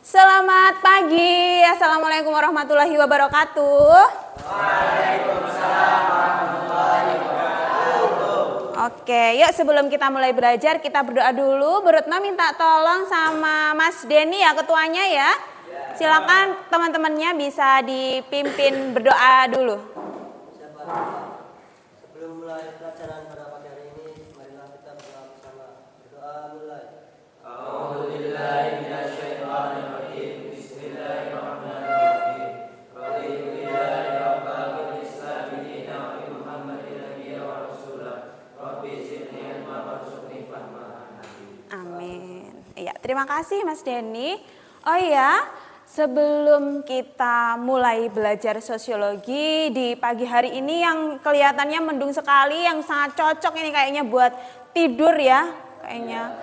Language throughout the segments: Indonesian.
Selamat pagi. Assalamualaikum warahmatullahi wabarakatuh. Waalaikumsalam warahmatullahi wabarakatuh. Oke, yuk sebelum kita mulai belajar kita berdoa dulu. Bu Retno minta tolong sama Mas Denny ya, ketuanya ya. Silakan teman-temannya bisa dipimpin berdoa dulu. Sebelum mulai pelajaran pada pagi hari ini, marilah kita berdoa bersama. Berdoa mulai. A'udzubillahi minasyaitonir rajim. Bismillahirrahmanirrahim. Raditu billahi rabban bil Islam dinan wa bi Muhammadin nabiyyan wa rasulah. Rabbi zidni ilman warzuqni fahman. Amin. Iya, terima kasih Mas Denny. Oh iya, sebelum kita mulai belajar sosiologi di pagi hari ini yang kelihatannya mendung sekali, yang sangat cocok ini kayaknya buat tidur ya, kayaknya.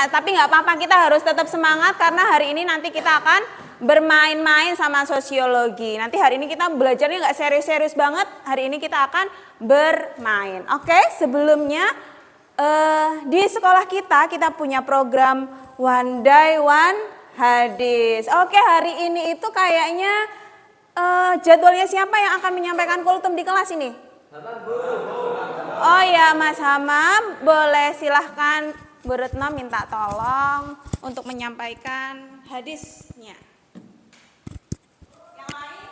Tapi nggak apa-apa, kita harus tetap semangat karena hari ini nanti kita akan bermain-main sama sosiologi. Nanti hari ini kita belajarnya nggak serius-serius banget, hari ini kita akan bermain. Oke, sebelumnya di sekolah kita punya program One Day One Hadis. Oke, hari ini itu kayaknya jadwalnya siapa yang akan menyampaikan kultum di kelas ini? Oh ya, Mas Hamam, boleh silahkan Bu Retno minta tolong untuk menyampaikan hadisnya. Yang lain?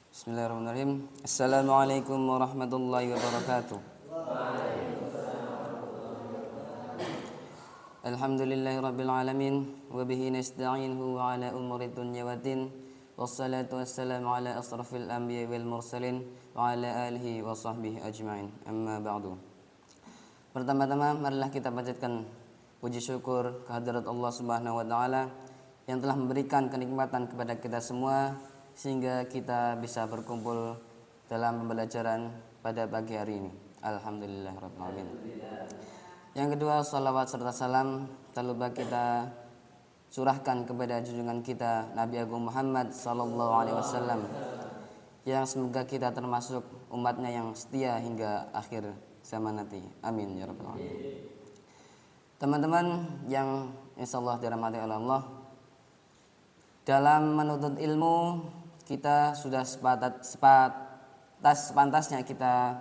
Bismillahirrahmanirrahim. Assalamualaikum warahmatullahi wabarakatuh. Alhamdulillahirabbil alamin wa bihi nasta'inuhu ala umuri dunya waddin. Wassalatu wassalamu ala asrafil anbiya'i wal mursalin wa ala alihi wa sahbihi ajma'in. Amma ba'du. Pertama-tama marilah kita panjatkan puji syukur kehadirat Allah Subhanahu wa taala yang telah memberikan kenikmatan kepada kita semua sehingga kita bisa berkumpul dalam pembelajaran pada pagi hari ini. Alhamdulillahirabbil alamin. Yang kedua, salawat serta salam tak lupa kita curahkan kepada junjungan kita Nabi Agung Muhammad sallallahu alaihi wasallam yang semoga kita termasuk umatnya yang setia hingga akhir zaman nanti. Amin ya rabbal alamin. Teman-teman yang insyaallah dirahmati oleh Allah, dalam menuntut ilmu kita sudah sepantasnya kita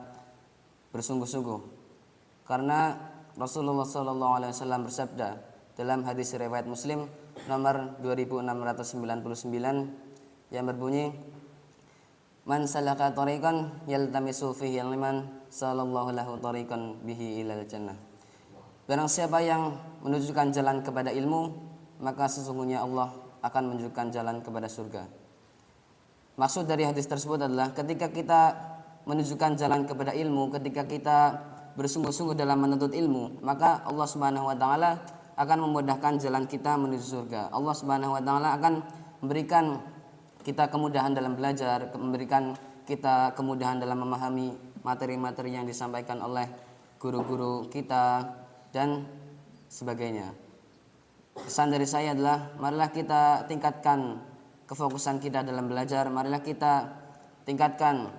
bersungguh-sungguh, karena Rasulullah SAW bersabda dalam hadis riwayat Muslim nomor 2699 yang berbunyi, Man salaka tariqan yaltamisu fihi ilman sallallahu lahu tariqan bihi ilal jannah. Barang siapa yang menunjukkan jalan kepada ilmu, maka sesungguhnya Allah akan menunjukkan jalan kepada surga. Maksud dari hadis tersebut adalah ketika kita menunjukkan jalan kepada ilmu, ketika kita bersungguh-sungguh dalam menuntut ilmu, maka Allah Subhanahu wa taala akan memudahkan jalan kita menuju surga. Allah Subhanahu wa taala akan memberikan kita kemudahan dalam belajar, memberikan kita kemudahan dalam memahami materi-materi yang disampaikan oleh guru-guru kita dan sebagainya. Pesan dari saya adalah marilah kita tingkatkan kefokusan kita dalam belajar, marilah kita tingkatkan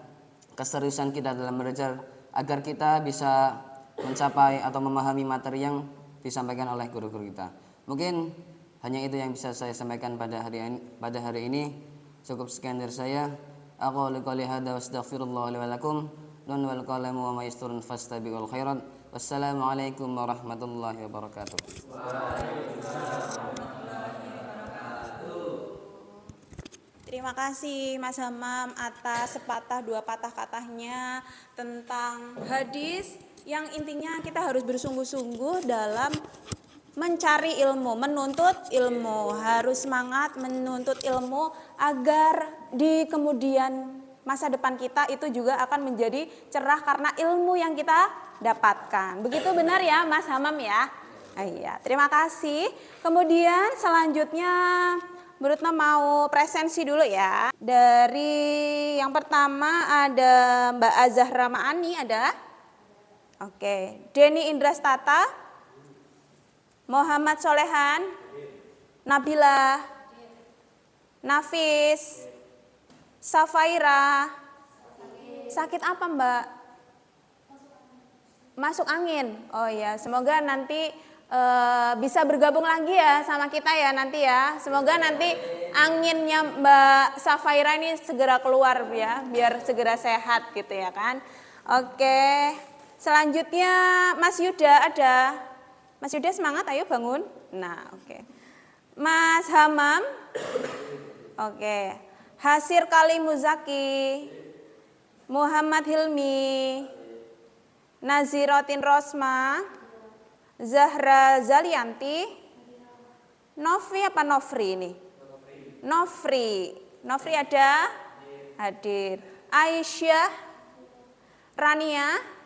keseriusan kita dalam belajar agar kita bisa mencapai atau memahami materi yang disampaikan oleh guru-guru kita. Mungkin hanya itu yang bisa saya sampaikan pada hari ini. Cukup sekian dari saya. Aqulu qouli hadza wa astaghfirullah li wa lakum. Nun wal qalamu wa ma yasturun fastabiqul khairat. Wassalamualaikum warahmatullahi wabarakatuh. Terima kasih Mas Hamam atas sepatah dua patah katanya tentang hadis yang intinya kita harus bersungguh-sungguh dalam mencari ilmu, menuntut ilmu, harus semangat menuntut ilmu agar di kemudian masa depan kita itu juga akan menjadi cerah karena ilmu yang kita dapatkan. Begitu benar ya Mas Hamam ya? Iya, terima kasih. Kemudian selanjutnya Bu Retno mau presensi dulu ya. Dari yang pertama ada Mbak Azahra Ma'ani ada. Oke, Denny Indrastata, Muhammad Solehan, Nabila, Nafis, Safaira. Sakit apa Mbak? Masuk angin. Oh ya, semoga nanti bisa bergabung lagi ya sama kita ya nanti ya. Semoga nanti anginnya Mbak Safaira ini segera keluar ya, biar segera sehat gitu ya kan. Oke, selanjutnya Mas Yuda ada. Mas Yuda semangat, ayo bangun. Nah, oke. Mas Hamam, oke. Hasir Kali Muzaki, Muhammad Hilmi, Nazirotin Rosma, Zahra Zalianti, Novi apa Nofri ini? Nofri. Nofri ada? Hadir. Aisyah, Rania.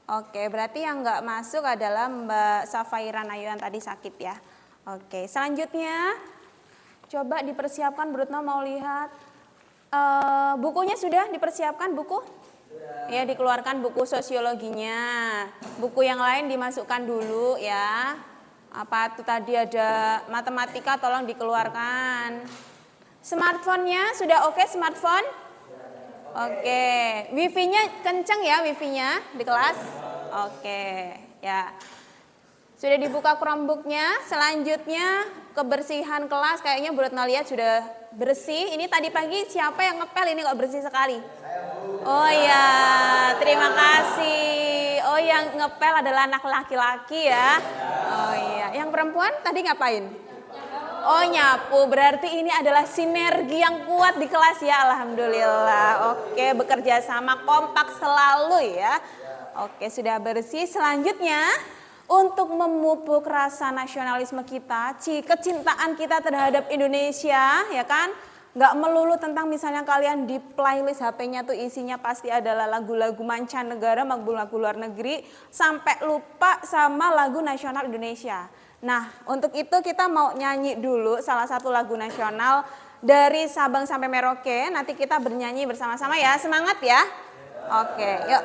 Oke, berarti yang nggak masuk adalah Mbak Safaira Nayu yang tadi sakit ya. Oke, selanjutnya coba dipersiapkan, Brutno mau lihat. Bukunya sudah dipersiapkan buku? Ya, dikeluarkan buku sosiologinya. Buku yang lain dimasukkan dulu ya. Apa itu tadi ada matematika, tolong dikeluarkan. Smartphone-nya sudah oke smartphone? Oke. Wifi-nya kenceng ya wifi-nya di kelas? Oke, ya. Sudah dibuka Chromebook-nya. Selanjutnya kebersihan kelas, kayaknya Brutno lihat sudah bersih. Ini tadi pagi siapa yang ngepel ini kok bersih sekali? Oh ya, terima kasih. Oh yang ngepel adalah anak laki-laki ya. Oh iya, yang perempuan tadi ngapain? Oh nyapu, berarti ini adalah sinergi yang kuat di kelas ya, alhamdulillah. Oke, bekerja sama kompak selalu ya. Oke, sudah bersih. Selanjutnya untuk memupuk rasa nasionalisme kita, kecintaan kita terhadap Indonesia, ya kan? Nggak melulu tentang misalnya kalian di playlist HP-nya tuh isinya pasti adalah lagu-lagu mancanegara, lagu-lagu luar negeri, sampai lupa sama lagu nasional Indonesia. Nah, untuk itu kita mau nyanyi dulu salah satu lagu nasional dari Sabang sampai Merauke. Nanti kita bernyanyi bersama-sama ya, semangat ya. Oke, yuk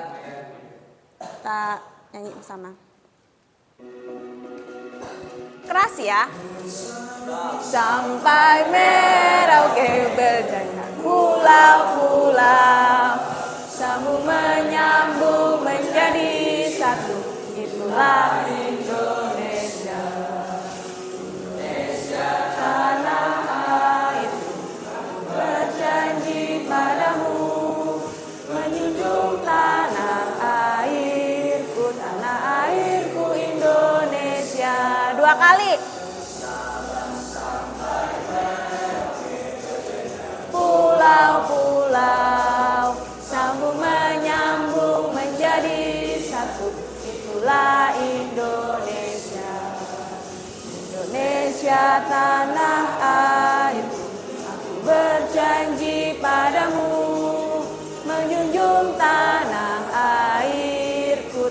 kita nyanyi bersama. Keras ya. Sampai Merauke berjaya pulau-pulau, sambung menyambung menjadi satu, itulah Indonesia. Indonesia tanah airku, berjanji padamu, menjunjung tanah airku Indonesia. Dua kali. Pulau-pulau sambung menyambung menjadi satu, itulah Indonesia. Indonesia tanah airku, aku berjanji padamu, menjunjung tanah airku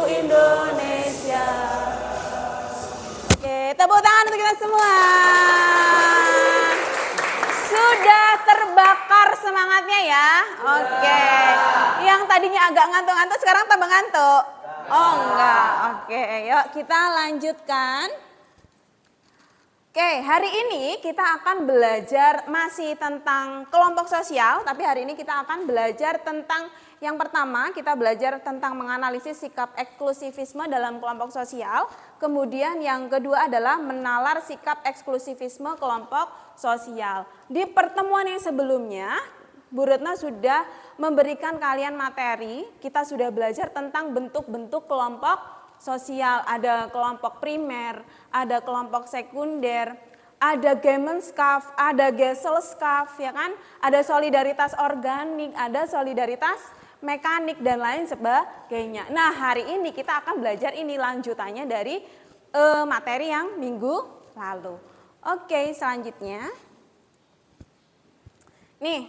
Indonesia. Oke, tepuk tangan untuk kita semua. Sudah terbakar semangatnya ya. Oke. Yang tadinya agak ngantuk-ngantuk sekarang tambah ngantuk. Oh enggak. Oke, yuk kita lanjutkan. Oke, hari ini kita akan belajar masih tentang kelompok sosial, tapi hari ini kita akan belajar tentang yang pertama, kita belajar tentang menganalisis sikap eksklusivisme dalam kelompok sosial. Kemudian yang kedua adalah menalar sikap eksklusivisme kelompok sosial. Di pertemuan yang sebelumnya, Bu Retno sudah memberikan kalian materi, kita sudah belajar tentang bentuk-bentuk kelompok sosial. Ada kelompok primer, ada kelompok sekunder, ada Gemeinschap, ada Gesellschaft, ya kan? Ada solidaritas organik, ada solidaritas mekanik dan lain sebagainya. Nah, hari ini kita akan belajar ini lanjutannya dari materi yang minggu lalu. Oke, selanjutnya. Nih,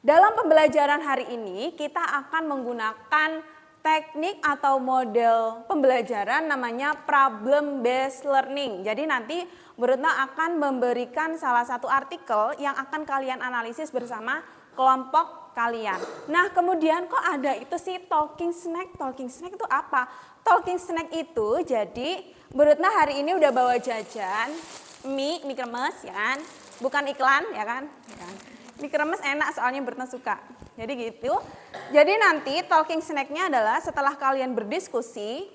dalam pembelajaran hari ini kita akan menggunakan teknik atau model pembelajaran namanya problem based learning. Jadi nanti Bu Retno akan memberikan salah satu artikel yang akan kalian analisis bersama kelompok kalian. Nah, kemudian kok ada itu sih talking snack? Talking snack itu apa? Talking snack itu jadi Bu Retno hari ini udah bawa jajan mie kremes ya kan? Bukan iklan ya kan? Mie kremes enak soalnya Bu Retno suka. Jadi gitu. Jadi nanti talking snack-nya adalah setelah kalian berdiskusi,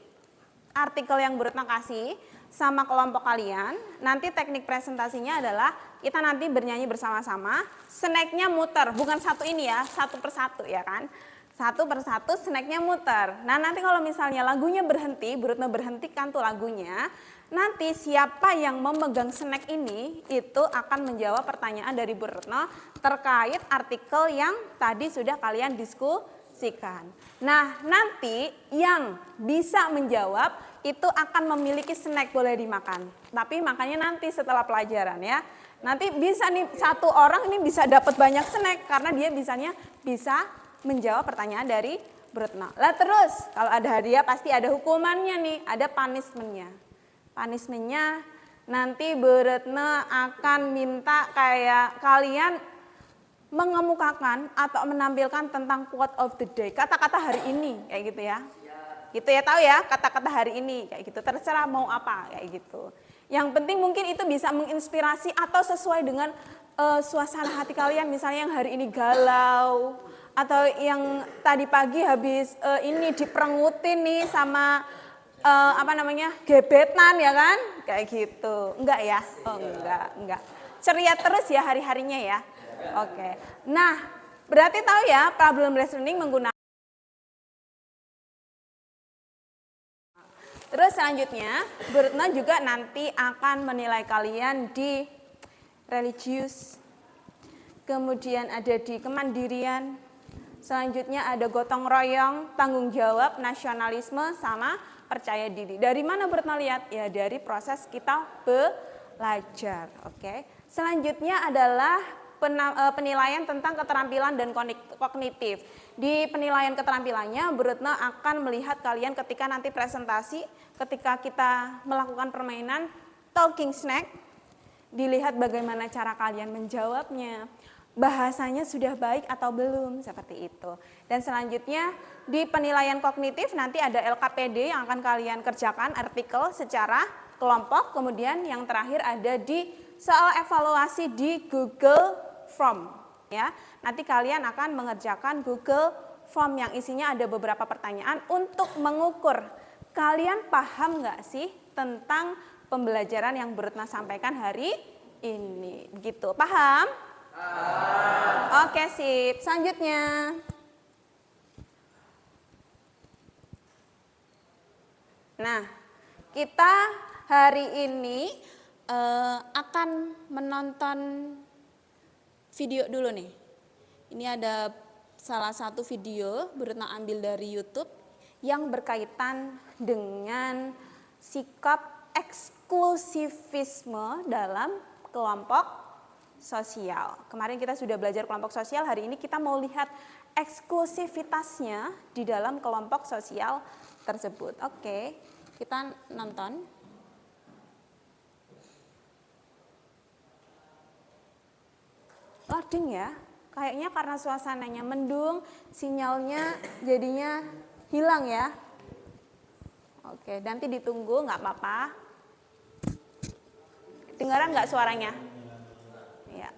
artikel yang Bu Retno kasih sama kelompok kalian. Nanti teknik presentasinya adalah kita nanti bernyanyi bersama-sama, snacknya muter, bukan satu ini ya, satu persatu ya kan. Satu persatu snacknya muter. Nah nanti kalau misalnya lagunya berhenti, Bu Retno berhentikan tuh lagunya, nanti siapa yang memegang snack ini itu akan menjawab pertanyaan dari Bu Retno terkait artikel yang tadi sudah kalian diskusikan. Nah nanti yang bisa menjawab itu akan memiliki snack boleh dimakan. Tapi makanya nanti setelah pelajaran ya. Nanti bisa nih satu orang ini bisa dapat banyak snack karena dia bisa menjawab pertanyaan dari Bu Retno. Lah terus kalau ada hadiah pasti ada hukumannya nih, ada punishment-nya. Punishment-nya nanti Bu Retno akan minta kayak kalian mengemukakan atau menampilkan tentang quote of the day, kata-kata hari ini kayak gitu ya. Gitu ya, tahu ya kata-kata hari ini kayak gitu, terserah mau apa kayak gitu. Yang penting mungkin itu bisa menginspirasi atau sesuai dengan suasana hati kalian, misalnya yang hari ini galau atau yang tadi pagi habis ini diperengutin nih sama gebetan ya kan, kayak gitu. Enggak ya? Oh enggak. Ceria terus ya hari-harinya ya. Oke. Nah, berarti tahu ya problem based learning menggunakan. Terus selanjutnya, Bu Retno juga nanti akan menilai kalian di religius, kemudian ada di kemandirian, selanjutnya ada gotong royong, tanggung jawab, nasionalisme, sama percaya diri. Dari mana Bu Retno lihat? Ya dari proses kita belajar. Oke. Selanjutnya adalah penilaian tentang keterampilan dan kognitif. Di penilaian keterampilannya, Bu Retno akan melihat kalian ketika nanti presentasi, ketika kita melakukan permainan talking snack, dilihat bagaimana cara kalian menjawabnya, bahasanya sudah baik atau belum, seperti itu. Dan selanjutnya di penilaian kognitif nanti ada LKPD yang akan kalian kerjakan artikel secara kelompok, kemudian yang terakhir ada di soal evaluasi di Google Form ya. Nanti kalian akan mengerjakan Google Form yang isinya ada beberapa pertanyaan untuk mengukur kalian paham nggak sih tentang pembelajaran yang Bu Retno sampaikan hari ini. Begitu, paham? Oke, sip. Selanjutnya. Nah, kita hari ini akan menonton video dulu nih. Ini ada salah satu video Bu Retno ambil dari YouTube yang berkaitan dengan sikap eksklusivisme dalam kelompok sosial. Kemarin kita sudah belajar kelompok sosial, hari ini kita mau lihat eksklusivitasnya di dalam kelompok sosial tersebut. Oke, kita nonton. Loading ya, kayaknya karena suasananya mendung, sinyalnya jadinya hilang ya. Oke, nanti ditunggu, nggak apa-apa. Dengaran nggak suaranya? Ya.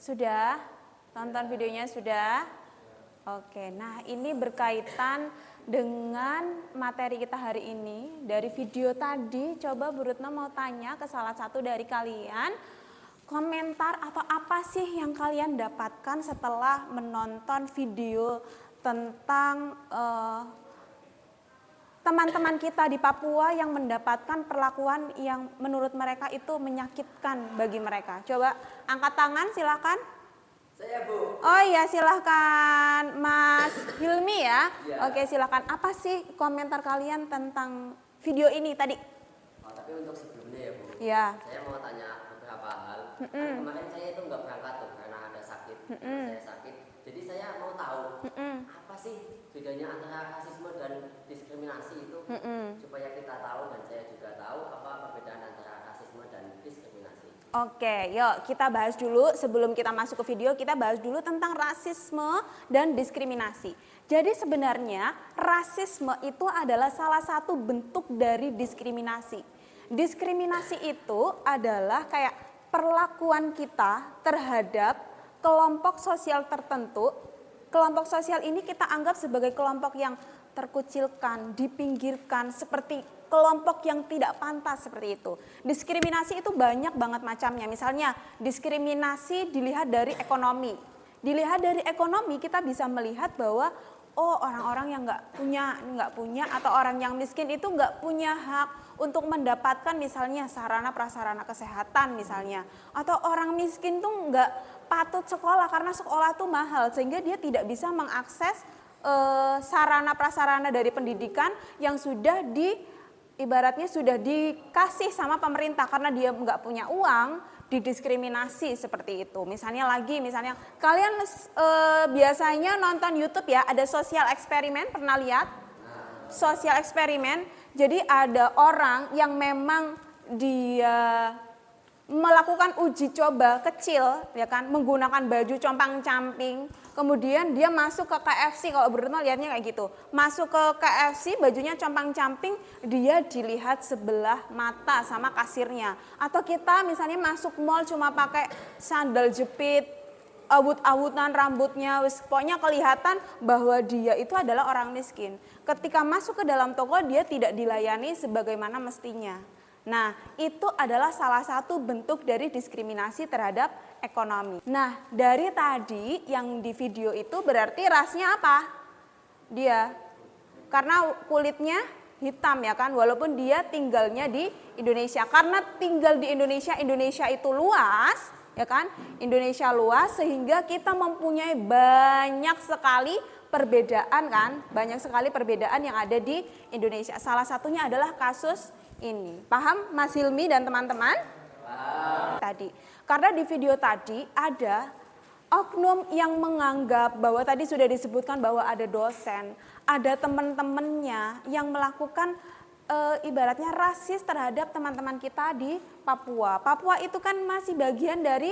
Sudah? Tonton videonya sudah? Oke, nah ini berkaitan dengan materi kita hari ini. Dari video tadi, coba Bu Retno mau tanya ke salah satu dari kalian, komentar atau apa sih yang kalian dapatkan setelah menonton video tentang teman-teman kita di Papua yang mendapatkan perlakuan yang menurut mereka itu menyakitkan bagi mereka. Coba angkat tangan silakan. Saya, Bu. Oh iya silahkan Mas Hilmi ya. Ya. Oke silakan. Apa sih komentar kalian tentang video ini tadi? Oh, tapi untuk sebelumnya ya Bu, Ya. saya mau tanya beberapa hal. Kan kemarin saya itu nggak berangkat tuh karena ada sakit, saya sakit. Jadi saya mau tahu apa sih bedanya antara rasisme dan diskriminasi itu, supaya kita tahu dan saya juga tahu apa perbedaan antara rasisme dan diskriminasi. Oke, yuk kita bahas dulu sebelum kita masuk ke video, kita bahas dulu tentang rasisme dan diskriminasi. Jadi sebenarnya rasisme itu adalah salah satu bentuk dari diskriminasi. Diskriminasi itu adalah kayak perlakuan kita terhadap kelompok sosial tertentu. Kelompok sosial ini kita anggap sebagai kelompok yang terkucilkan, dipinggirkan, seperti kelompok yang tidak pantas seperti itu. Diskriminasi itu banyak banget macamnya. Misalnya diskriminasi dilihat dari ekonomi. Dilihat dari ekonomi kita bisa melihat bahwa oh orang-orang yang nggak punya atau orang yang miskin itu nggak punya hak untuk mendapatkan misalnya sarana prasarana kesehatan misalnya. Atau orang miskin tuh nggak patut sekolah karena sekolah tuh mahal sehingga dia tidak bisa mengakses sarana prasarana dari pendidikan yang sudah ibaratnya sudah dikasih sama pemerintah karena dia nggak punya uang, didiskriminasi seperti itu. Misalnya kalian biasanya nonton YouTube ya, ada sosial eksperimen, pernah lihat? Sosial eksperimen, jadi ada orang yang memang dia melakukan uji coba kecil ya kan, menggunakan baju compang-camping, kemudian dia masuk ke KFC, kalau Bruno lihatnya kayak gitu, masuk ke KFC bajunya compang-camping, dia dilihat sebelah mata sama kasirnya. Atau kita misalnya masuk mall cuma pakai sandal jepit, awut-awutan rambutnya, pokoknya kelihatan bahwa dia itu adalah orang miskin. Ketika masuk ke dalam toko dia tidak dilayani sebagaimana mestinya. Nah, itu adalah salah satu bentuk dari diskriminasi terhadap ekonomi. Nah, dari tadi yang di video itu berarti rasnya apa? Dia. Karena kulitnya hitam ya kan, walaupun dia tinggalnya di Indonesia. Karena tinggal di Indonesia, Indonesia itu luas, ya kan? Indonesia luas sehingga kita mempunyai banyak sekali perbedaan kan? Banyak sekali perbedaan yang ada di Indonesia. Salah satunya adalah kasus ini. Paham Mas Hilmi dan teman-teman? Tadi. Karena di video tadi ada oknum yang menganggap bahwa tadi sudah disebutkan bahwa ada dosen, ada teman-temannya yang melakukan ibaratnya rasis terhadap teman-teman kita di Papua. Papua itu kan masih bagian dari,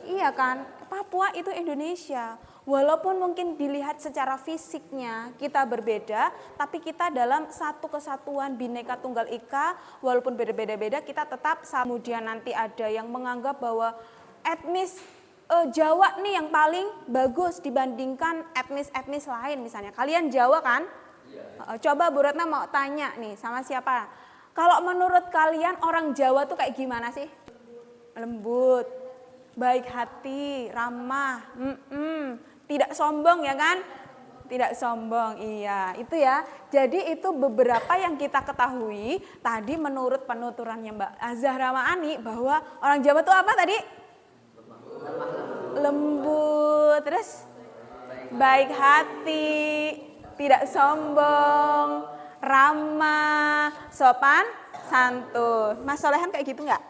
iya kan, Papua itu Indonesia. Walaupun mungkin dilihat secara fisiknya kita berbeda, tapi kita dalam satu kesatuan Bhinneka Tunggal Ika, walaupun beda-beda, kita tetap. Kemudian nanti ada yang menganggap bahwa etnis Jawa nih yang paling bagus dibandingkan etnis-etnis lain misalnya. Kalian Jawa kan? Coba Bu Retna mau tanya nih sama siapa? Kalau menurut kalian orang Jawa tuh kayak gimana sih? Lembut, baik hati, ramah, tidak sombong ya kan? Tidak sombong, iya itu ya. Jadi itu beberapa yang kita ketahui tadi menurut penuturannya Mbak Azahra Ma'ani bahwa orang Jawa tuh apa tadi? Lembut, terus baik hati, tidak sombong, ramah, sopan, santun. Mas Solehan kayak gitu nggak?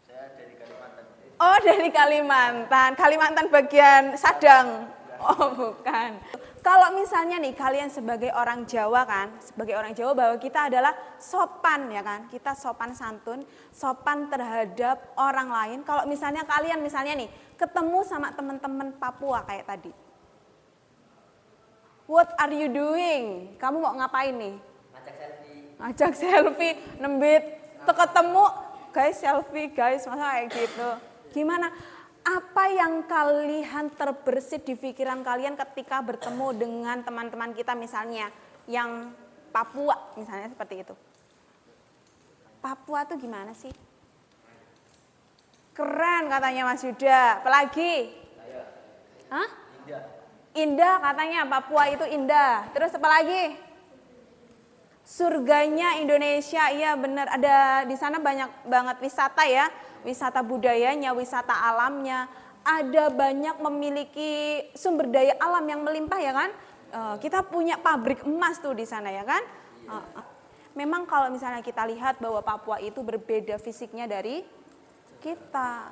Saya dari Kalimantan. Oh dari Kalimantan, Kalimantan bagian Sadang. Oh bukan. Kalau misalnya nih kalian sebagai orang Jawa kan, sebagai orang Jawa bahwa kita adalah sopan ya kan, kita sopan santun, sopan terhadap orang lain. Kalau misalnya kalian misalnya nih ketemu sama teman-teman Papua kayak tadi, what are you doing? Kamu mau ngapain nih? Ngajak selfie. Ngajak selfie, nembit, ketemu guys selfie guys, masa kayak gitu? Gimana? Apa yang kalian terbersit di pikiran kalian ketika bertemu dengan teman-teman kita misalnya yang Papua misalnya seperti itu? Papua tuh gimana sih? Keren katanya Mas Yuda. Apalagi? Hah? Indah katanya, Papua itu indah. Terus apa lagi? Surganya Indonesia, iya benar. Ada di sana banyak banget wisata ya. Wisata budayanya, wisata alamnya, ada banyak memiliki sumber daya alam yang melimpah ya kan. Kita punya pabrik emas tuh di sana ya kan. Memang kalau misalnya kita lihat bahwa Papua itu berbeda fisiknya dari kita.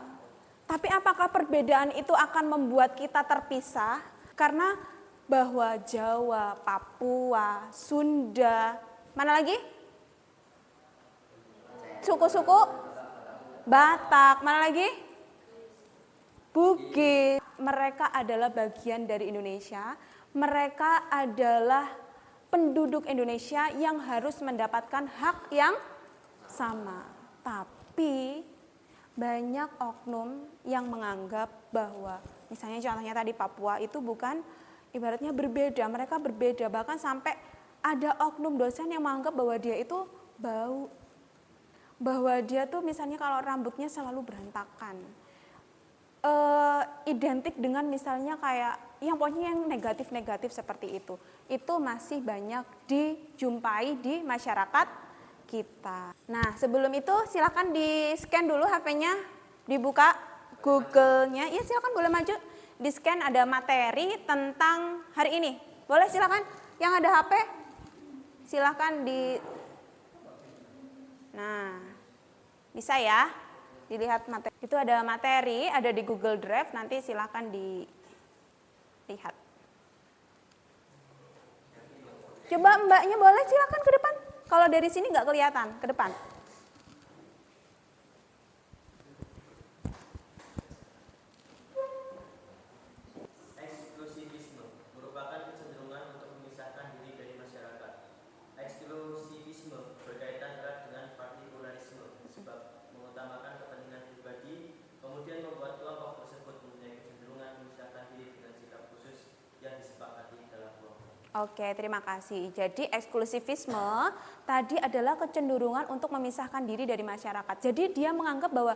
Tapi apakah perbedaan itu akan membuat kita terpisah? Karena bahwa Jawa, Papua, Sunda, mana lagi? Suku-suku? Batak, mana lagi? Bugis. Mereka adalah bagian dari Indonesia. Mereka adalah penduduk Indonesia yang harus mendapatkan hak yang sama. Tapi banyak oknum yang menganggap bahwa misalnya contohnya tadi Papua itu bukan ibaratnya berbeda. Mereka berbeda bahkan sampai ada oknum dosen yang menganggap bahwa dia itu bau. Bahwa dia tuh misalnya kalau rambutnya selalu berantakan, identik dengan misalnya kayak yang pokoknya yang negatif-negatif seperti itu masih banyak dijumpai di masyarakat kita. Nah sebelum itu silakan di scan dulu HP-nya, dibuka Google-nya, ya silakan boleh maju, di scan ada materi tentang hari ini, boleh silakan yang ada HP silakan di. Nah, bisa ya dilihat materi. Itu ada materi, ada di Google Drive, nanti silakan dilihat. Coba mbaknya boleh silakan ke depan. Kalau dari sini nggak kelihatan, ke depan. Eksklusivisme merupakan kecenderungan untuk memisahkan diri dari masyarakat. Eksklusivisme berkaitan erat dengan partikularisme, sebab mengutamakan kepentingan pribadi, kemudian membuat kelompok tersebut mempunyai kecenderungan memisahkan diri dengan sikap khusus yang disepakati dalam kelompok. Oke, terima kasih. Jadi eksklusivisme tadi adalah kecenderungan untuk memisahkan diri dari masyarakat. Jadi dia menganggap bahwa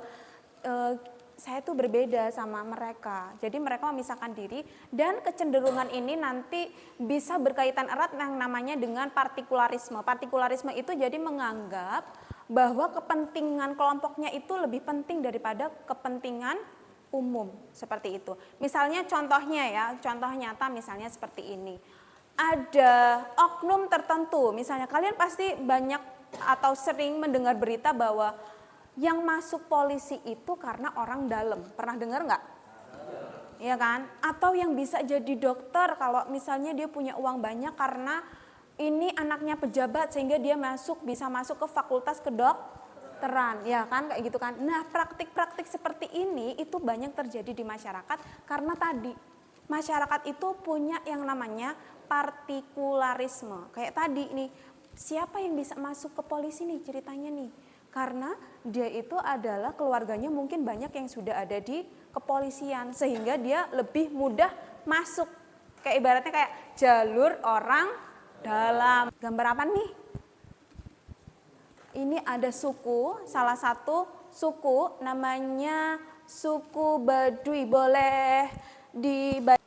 saya tuh berbeda sama mereka. Jadi mereka memisahkan diri dan kecenderungan ini nanti bisa berkaitan erat yang namanya dengan partikularisme. Partikularisme itu jadi menganggap bahwa kepentingan kelompoknya itu lebih penting daripada kepentingan umum, seperti itu. Misalnya contohnya ya, contoh nyata misalnya seperti ini. Ada oknum tertentu, misalnya kalian pasti banyak atau sering mendengar berita bahwa yang masuk polisi itu karena orang dalam. Pernah dengar nggak? Iya kan? Atau yang bisa jadi dokter kalau misalnya dia punya uang banyak karena ini anaknya pejabat sehingga dia bisa masuk ke fakultas kedokteran, ya kan, kayak gitu kan. Nah, praktik-praktik seperti ini itu banyak terjadi di masyarakat karena tadi masyarakat itu punya yang namanya partikularisme. Kayak tadi nih, siapa yang bisa masuk ke polisi nih ceritanya nih? Karena dia itu adalah keluarganya mungkin banyak yang sudah ada di kepolisian sehingga dia lebih mudah masuk. Kayak ibaratnya kayak jalur orang dalam. Gambar apa nih? Ini ada suku, salah satu suku namanya suku Baduy. Boleh dibaca.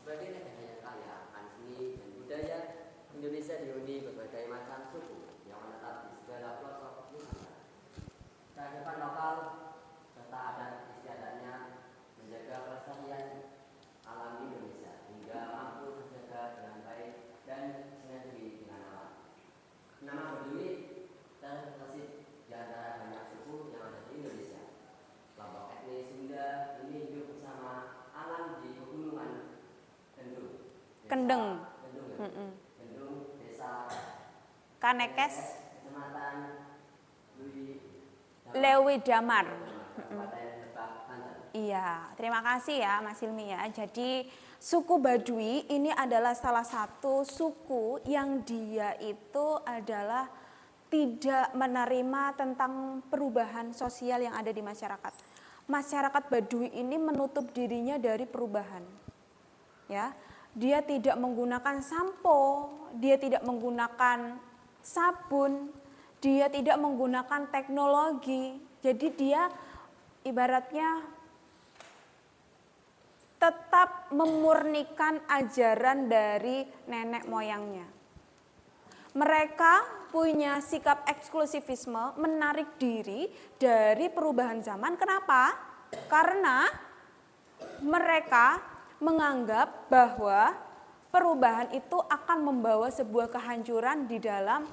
Sebagai negara yang kaya akan seni dan budaya, Indonesia dihuni berbagai macam suku yang menetap di segala pelosok Nusantara. Kearifan lokal serta adat istiadatnya menjaga kelestarian alam Indonesia hingga mampu terjaga dengan baik dan sinergi dengan alam. Nama Baduy terbesit di antara banyak suku yang ada di Indonesia. Kelompok etnis Sunda ini hidup bersama alam di pegunungan Kendeng. Kendung, Desa Kanekes, Kecamatan Lewi Damar. Kabupaten Lebak, Banten. Iya, terima kasih ya Mas Hilmi ya. Jadi suku Baduy ini adalah salah satu suku yang dia itu adalah tidak menerima tentang perubahan sosial yang ada di masyarakat. Masyarakat Baduy ini menutup dirinya dari perubahan. Ya, dia tidak menggunakan sampo, dia tidak menggunakan sabun, dia tidak menggunakan teknologi. Jadi dia ibaratnya tetap memurnikan ajaran dari nenek moyangnya. Mereka punya sikap eksklusivisme, menarik diri dari perubahan zaman. Kenapa? Karena mereka menganggap bahwa perubahan itu akan membawa sebuah kehancuran di dalam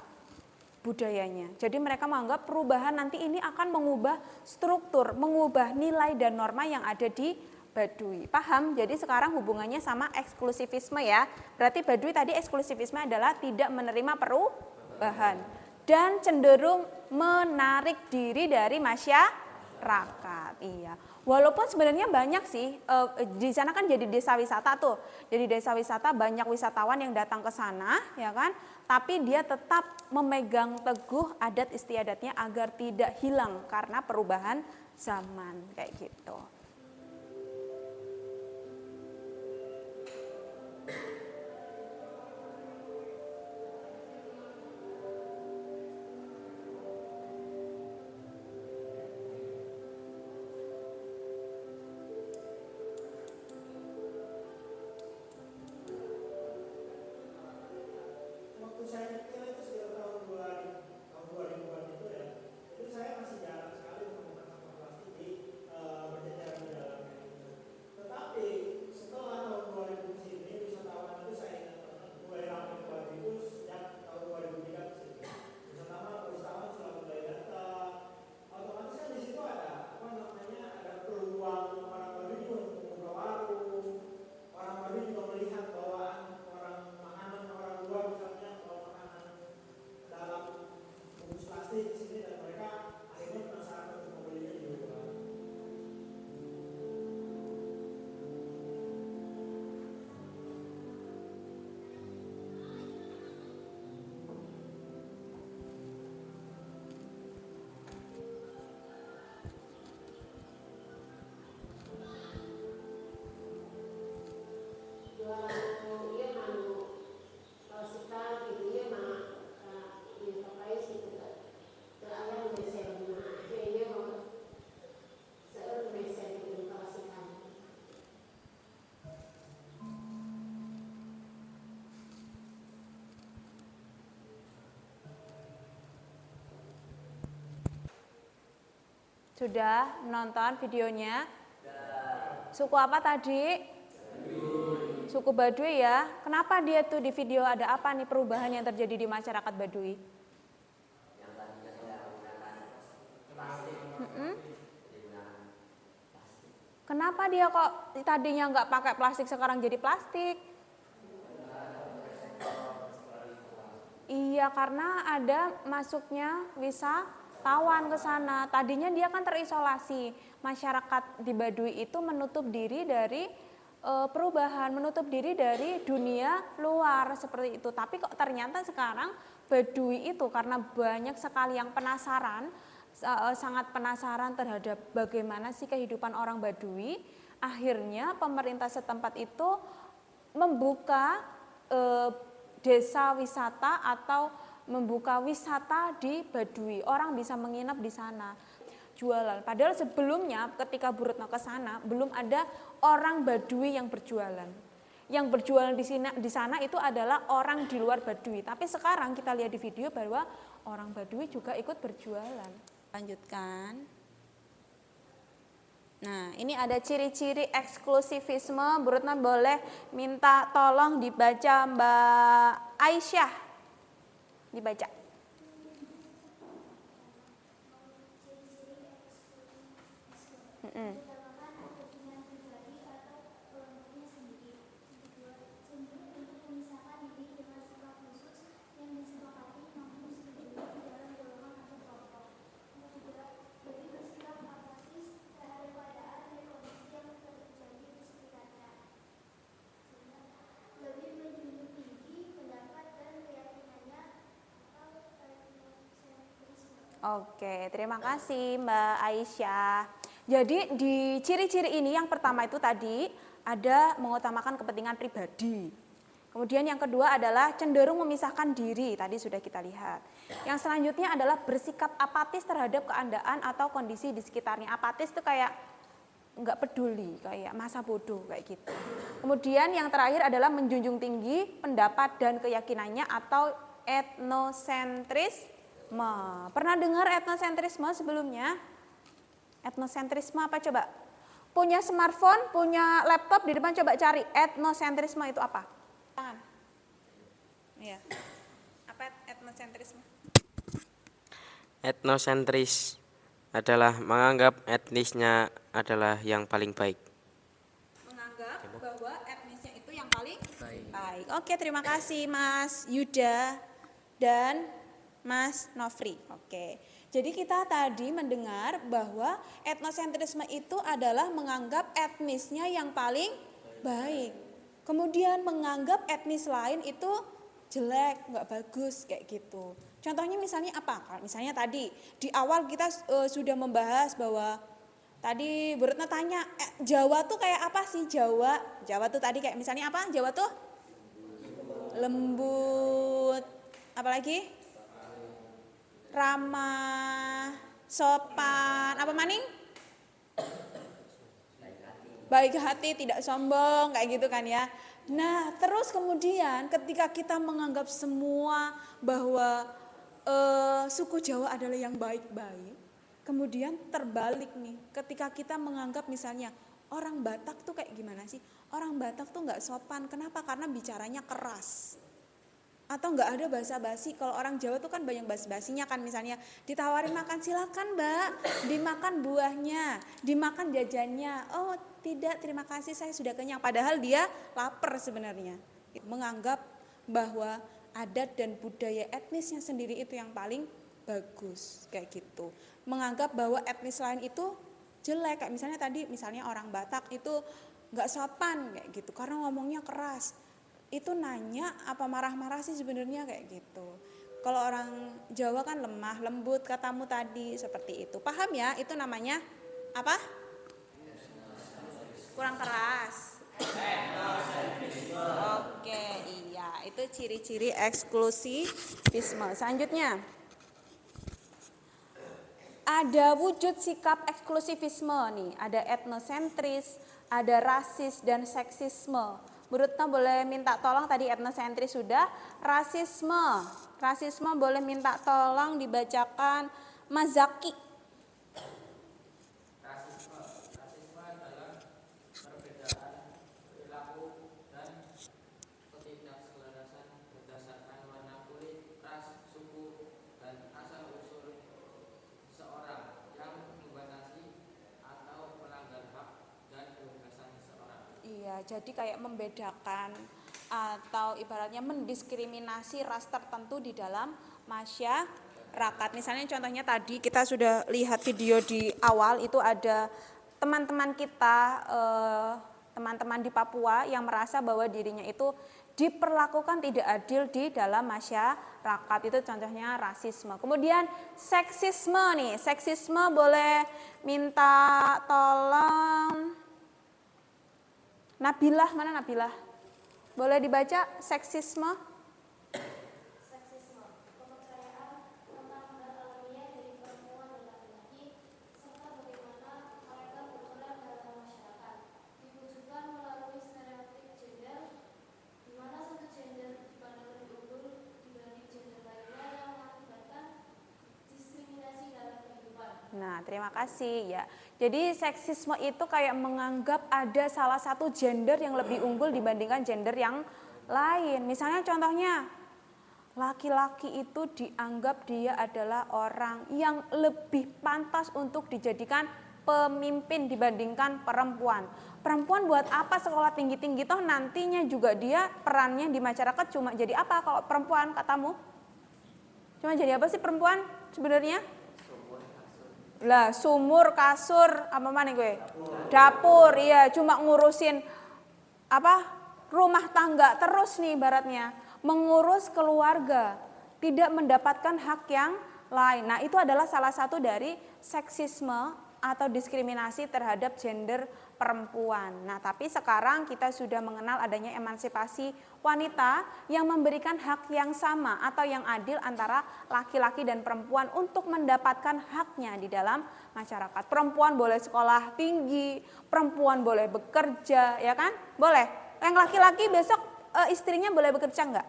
budayanya. Jadi mereka menganggap perubahan nanti ini akan mengubah struktur, mengubah nilai dan norma yang ada di Baduy. Paham? Jadi sekarang hubungannya sama eksklusivisme ya. Berarti Baduy tadi eksklusivisme adalah tidak menerima perubahan dan cenderung menarik diri dari masyarakat. Iya. Walaupun sebenarnya banyak sih, di sana kan jadi desa wisata tuh. Jadi desa wisata banyak wisatawan yang datang ke sana, ya kan? Tapi dia tetap memegang teguh adat istiadatnya agar tidak hilang karena perubahan zaman kayak gitu. Waktu saya kecil itu sekitar tahun 2000-an itu ya, itu saya masih jarang sekali menemukan sampah plastik di berjajaran di dalamnya itu. Tetapi setelah tahun 2000 ke sini, wisatawan itu saya ingat banget mulai ramai kembali itu sejak tahun 2003 ke sini. Wisatawan sudah mulai datang. Otomatis kan di situ ada ada peluang orang baru juga untuk membuka warung. Orang baru juga melihat bawaan makanan orang luar misalnya makanan dalam bungkus plastik di sini dan mereka akhirnya penasaran untuk membelinya juga. Sudah nonton videonya? Suku apa tadi? Suku Baduy ya. Kenapa dia tuh di video ada apa nih perubahan yang terjadi di masyarakat Baduy? Yang tadinya tidak menggunakan plastik, digunakan plastik. Kenapa dia kok tadinya nggak pakai plastik sekarang jadi plastik? Iya, karena ada masuknya wisatawan ke sana. Tadinya dia kan terisolasi. Masyarakat di Baduy itu menutup diri dari perubahan, menutup diri dari dunia luar seperti itu. Tapi kok ternyata sekarang Baduy itu karena banyak sekali yang penasaran, sangat penasaran terhadap bagaimana sih kehidupan orang Baduy, akhirnya pemerintah setempat itu membuka desa wisata atau membuka wisata di Baduy. Orang bisa menginap di sana, jualan. Padahal sebelumnya ketika Bu Retno ke sana belum ada orang Baduy yang berjualan. Yang berjualan di sana itu adalah orang di luar Baduy. Tapi sekarang kita lihat di video bahwa orang Baduy juga ikut berjualan. Lanjutkan. Nah, ini ada ciri-ciri eksklusivisme. Bu Retno boleh minta tolong dibaca Mbak Aisyah. Dibaca. Oke, terima kasih Mbak Aisyah. Jadi di ciri-ciri ini yang pertama itu tadi ada mengutamakan kepentingan pribadi. Kemudian yang kedua adalah cenderung memisahkan diri, tadi sudah kita lihat. Yang selanjutnya adalah bersikap apatis terhadap keadaan atau kondisi di sekitarnya. Apatis itu kayak nggak peduli, kayak masa bodoh kayak gitu. Kemudian yang terakhir adalah menjunjung tinggi pendapat dan keyakinannya atau etnosentrisme. Pernah dengar etnosentrisme sebelumnya? Etnosentrisme apa coba? Punya smartphone, punya laptop di depan, coba cari etnosentrisme itu apa? Tangan. Iya. Apa etnosentrisme? Etnosentris adalah menganggap etnisnya adalah yang paling baik. Menganggap bahwa etnisnya itu yang paling baik. Oke, terima kasih Mas Yuda dan Mas Nofri. Oke. Jadi kita tadi mendengar bahwa etnosentrisme itu adalah menganggap etnisnya yang paling baik. Kemudian menganggap etnis lain itu jelek, nggak bagus kayak gitu. Contohnya misalnya apa? Misalnya tadi di awal kita sudah membahas bahwa tadi Bu Retno tanya, Jawa tuh kayak apa sih Jawa? Jawa tuh tadi kayak misalnya apa? Jawa tuh lembut, apalagi ramah, sopan, apa maning? Baik hati, tidak sombong, kayak gitu kan ya. Nah, terus kemudian ketika kita menganggap semua bahwa suku Jawa adalah yang baik-baik, kemudian terbalik nih, ketika kita menganggap misalnya orang Batak tuh kayak gimana sih? Orang Batak tuh nggak sopan, kenapa? Karena bicaranya keras. Atau nggak ada basa-basi. Kalau orang Jawa tuh kan banyak basa-basinya kan, misalnya ditawarin makan, silakan Mbak, dimakan buahnya, dimakan jajannya. Oh tidak, terima kasih saya sudah kenyang. Padahal dia lapar sebenarnya. Menganggap bahwa adat dan budaya etnisnya sendiri itu yang paling bagus kayak gitu. Menganggap bahwa etnis lain itu jelek, kayak misalnya tadi misalnya orang Batak itu nggak sopan kayak gitu karena ngomongnya keras. Itu nanya apa marah-marah sih sebenarnya kayak gitu. Kalau orang Jawa kan lemah, lembut katamu tadi seperti itu. Paham ya? Itu namanya apa? Kurang keras. Oke, iya, itu ciri-ciri eksklusivisme. Selanjutnya, ada wujud sikap eksklusivisme nih, ada etnosentris, ada rasis dan seksisme. Bu Retno boleh minta tolong, tadi etnosentris sudah, rasisme. Rasisme boleh minta tolong dibacakan Mas Zaki. Rasisme adalah perbedaan perilaku dan ketidakselarasan berdasarkan warna kulit, ras, suku, dan asal usul seorang yang membatasi atau melanggar hak dan kebebasan seseorang. Iya, jadi kayak membedakan atau ibaratnya mendiskriminasi ras tertentu di dalam masyarakat. Misalnya contohnya tadi kita sudah lihat video di awal, itu ada teman-teman kita, teman-teman di Papua yang merasa bahwa dirinya itu diperlakukan tidak adil di dalam masyarakat. Itu contohnya rasisme. Kemudian seksisme nih, seksisme boleh minta tolong Nabilah, mana Nabilah? Boleh dibaca seksisme? Seksisme, kepercayaan tentang hak alamiah dari perempuan dan laki-laki, serta bagaimana mereka berperan dalam masyarakat, diwujudkan melalui stereotip gender, di mana satu gender dipandang lebih unggul dibanding gender lainnya yang mengakibatkan diskriminasi dalam kehidupan. Nah, terima kasih ya. Jadi seksisme itu kayak menganggap ada salah satu gender yang lebih unggul dibandingkan gender yang lain. Misalnya contohnya, laki-laki itu dianggap dia adalah orang yang lebih pantas untuk dijadikan pemimpin dibandingkan perempuan. Perempuan buat apa sekolah tinggi-tinggi, toh nantinya juga dia perannya di masyarakat cuma jadi apa kalau perempuan katamu? Cuma jadi apa sih perempuan sebenarnya? Lah sumur, kasur, apa mana gue? Dapur, iya, cuma ngurusin apa? Rumah tangga terus nih ibaratnya, mengurus keluarga, tidak mendapatkan hak yang lain. Nah, itu adalah salah satu dari seksisme atau diskriminasi terhadap gender perempuan. Nah, tapi sekarang kita sudah mengenal adanya emansipasi wanita yang memberikan hak yang sama atau yang adil antara laki-laki dan perempuan untuk mendapatkan haknya di dalam masyarakat. Perempuan boleh sekolah tinggi, perempuan boleh bekerja, ya kan? Boleh. Yang laki-laki besok istrinya boleh bekerja enggak?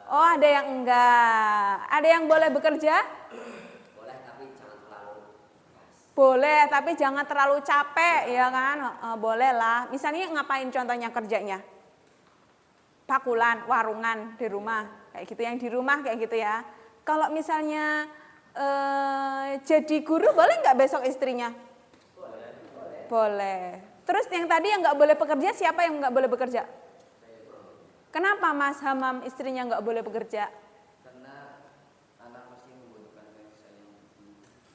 Oh, ada yang enggak. Ada yang boleh bekerja? Boleh, tapi jangan terlalu capek, ya kan? Boleh lah. Misalnya ngapain contohnya kerjanya? Pakulan, warungan di rumah, kayak gitu. Yang di rumah kayak gitu ya. Kalau misalnya jadi guru, boleh nggak besok istrinya? Boleh. Terus yang tadi yang nggak boleh bekerja, siapa yang nggak boleh bekerja? Kenapa Mas Hamam istrinya nggak boleh bekerja?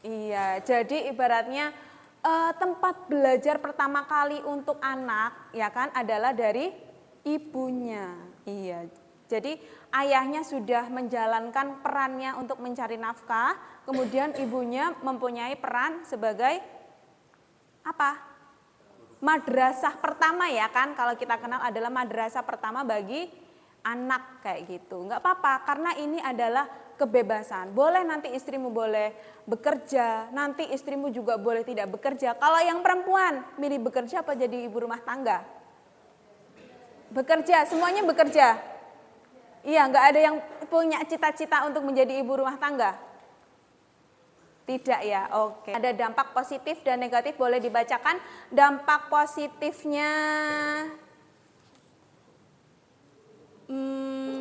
Iya, jadi ibaratnya tempat belajar pertama kali untuk anak, ya kan, adalah dari ibunya. Iya, jadi ayahnya sudah menjalankan perannya untuk mencari nafkah, kemudian ibunya mempunyai peran sebagai apa? Madrasah pertama, ya kan, kalau kita kenal adalah madrasah pertama bagi anak kayak gitu. Enggak apa-apa, karena ini adalah kebebasan. Boleh nanti istrimu boleh bekerja, nanti istrimu juga boleh tidak bekerja. Kalau yang perempuan milih bekerja apa jadi ibu rumah tangga? Bekerja, semuanya bekerja. Iya, enggak ada yang punya cita-cita untuk menjadi ibu rumah tangga? Tidak ya, oke. Ada dampak positif dan negatif, boleh dibacakan dampak positifnya.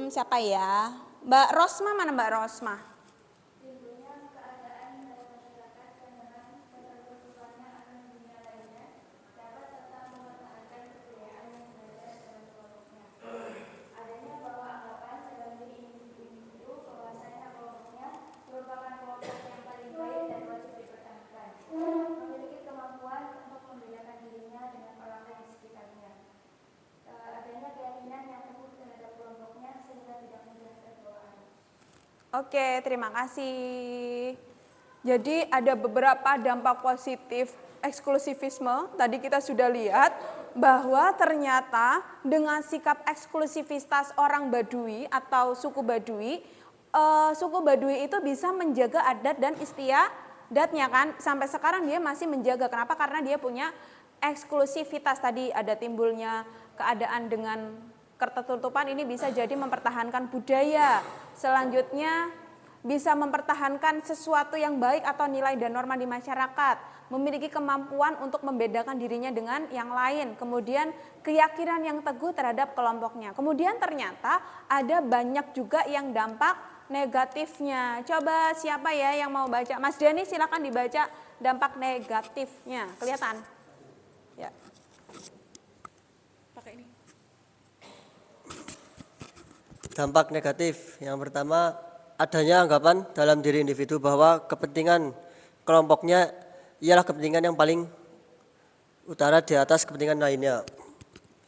Siapa ya? Mbak Rosma, mana Mbak Rosma? Timbulnya keadaan dalam masyarakat yang memang ketertutupannya akan dunia lainnya dapat tetap mempertahankan kebudayaan yang berada dalam kelompoknya. Adanya bahwa anggapan dalam diri individu bahwasanya kelompoknya merupakan kelompok yang paling baik dan wajib dipertahankan, memiliki kemampuan untuk membedakan dirinya dengan orang lain di sekitarnya. Adanya keyakinan yang teguh terhadap kelompoknya sehingga tidak mudah terbawa arus. Oke, terima kasih. Jadi ada beberapa dampak positif eksklusivisme. Tadi kita sudah lihat bahwa ternyata dengan sikap eksklusivitas orang Baduy atau suku Baduy itu bisa menjaga adat dan istiadatnya kan. Sampai sekarang dia masih menjaga. Kenapa? Karena dia punya eksklusivitas. Tadi ada timbulnya keadaan dengan ketertutupan, ini bisa jadi mempertahankan budaya. Selanjutnya bisa mempertahankan sesuatu yang baik atau nilai dan norma di masyarakat, memiliki kemampuan untuk membedakan dirinya dengan yang lain, kemudian keyakinan yang teguh terhadap kelompoknya. Kemudian ternyata ada banyak juga yang dampak negatifnya. Coba siapa ya yang mau baca? Mas Dani silakan dibaca dampak negatifnya. Kelihatan? Ya. Pakai ini. dampak negatif. Yang pertama, adanya anggapan dalam diri individu bahwa kepentingan kelompoknya ialah kepentingan yang paling utara di atas kepentingan lainnya.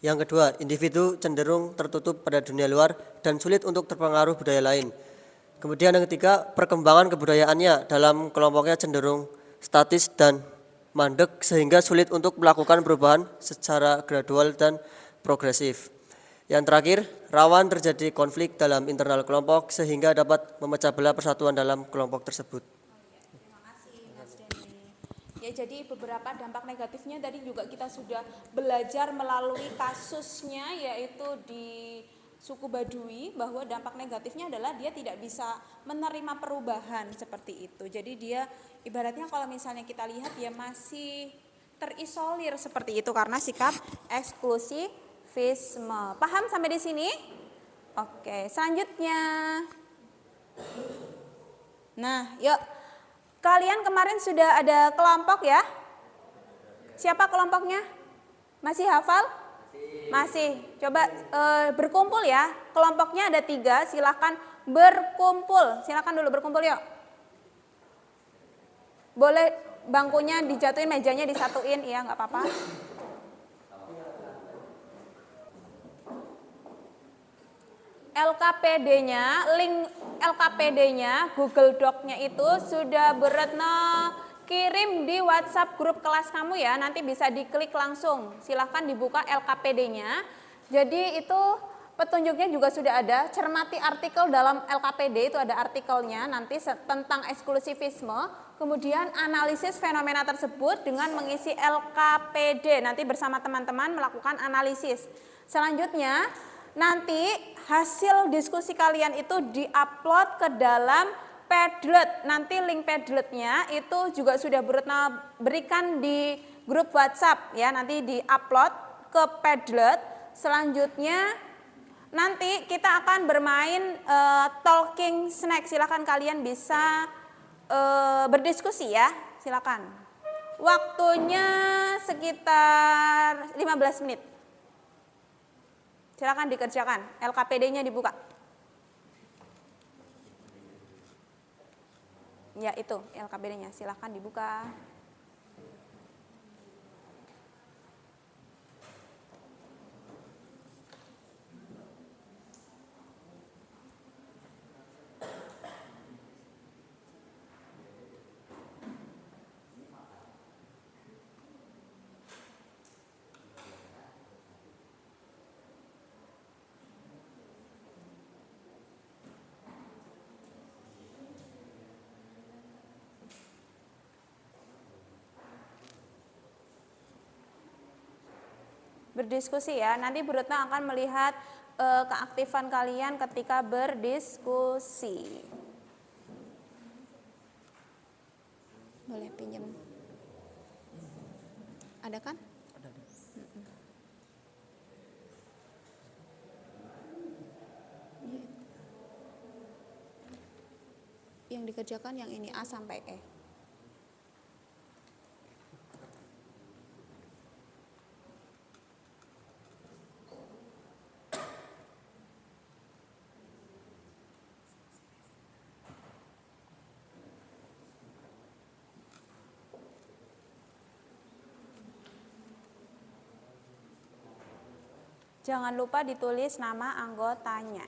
Yang kedua, individu cenderung tertutup pada dunia luar dan sulit untuk terpengaruh budaya lain. Kemudian yang ketiga, perkembangan kebudayaannya dalam kelompoknya cenderung statis dan mandek sehingga sulit untuk melakukan perubahan secara gradual dan progresif. Yang terakhir, rawan terjadi konflik dalam internal kelompok sehingga dapat memecah belah persatuan dalam kelompok tersebut. Terima kasih Mas Denny. Ya, jadi beberapa dampak negatifnya tadi juga kita sudah belajar melalui kasusnya, yaitu di suku Baduy, bahwa dampak negatifnya adalah dia tidak bisa menerima perubahan seperti itu. Jadi dia ibaratnya kalau misalnya kita lihat dia masih terisolir seperti itu karena sikap eksklusivisme. Paham sampai di sini? Oke, selanjutnya. Nah, yuk. Kalian kemarin sudah ada kelompok ya? Siapa kelompoknya? Masih hafal? Masih. Coba berkumpul ya. Kelompoknya ada 3, silakan berkumpul. Silakan dulu berkumpul yuk. Boleh bangkunya dijatuhin, mejanya disatuin, ya nggak apa-apa. LKPD-nya, link LKPD-nya, Google Doc-nya itu sudah Beretno kirim di WhatsApp grup kelas kamu ya. Nanti bisa diklik langsung. Silahkan dibuka LKPD-nya. Jadi itu petunjuknya juga sudah ada. Cermati artikel dalam LKPD, itu ada artikelnya nanti tentang eksklusivisme. Kemudian analisis fenomena tersebut dengan mengisi LKPD. Nanti bersama teman-teman melakukan analisis. Selanjutnya nanti hasil diskusi kalian itu diupload ke dalam Padlet. Nanti link Padletnya itu juga sudah Beretno berikan di grup WhatsApp ya. Nanti diupload ke Padlet. Selanjutnya nanti kita akan bermain talking snack. Silakan kalian bisa berdiskusi ya. Silakan. Waktunya sekitar 15 menit. Silakan dikerjakan, LKPD-nya dibuka. Ya itu LKPD-nya, silakan dibuka. Berdiskusi ya, nanti Beretno akan melihat keaktifan kalian ketika berdiskusi. Boleh pinjam? Ada kan? Ada. Yang dikerjakan yang ini A sampai E. Jangan lupa ditulis nama anggotanya.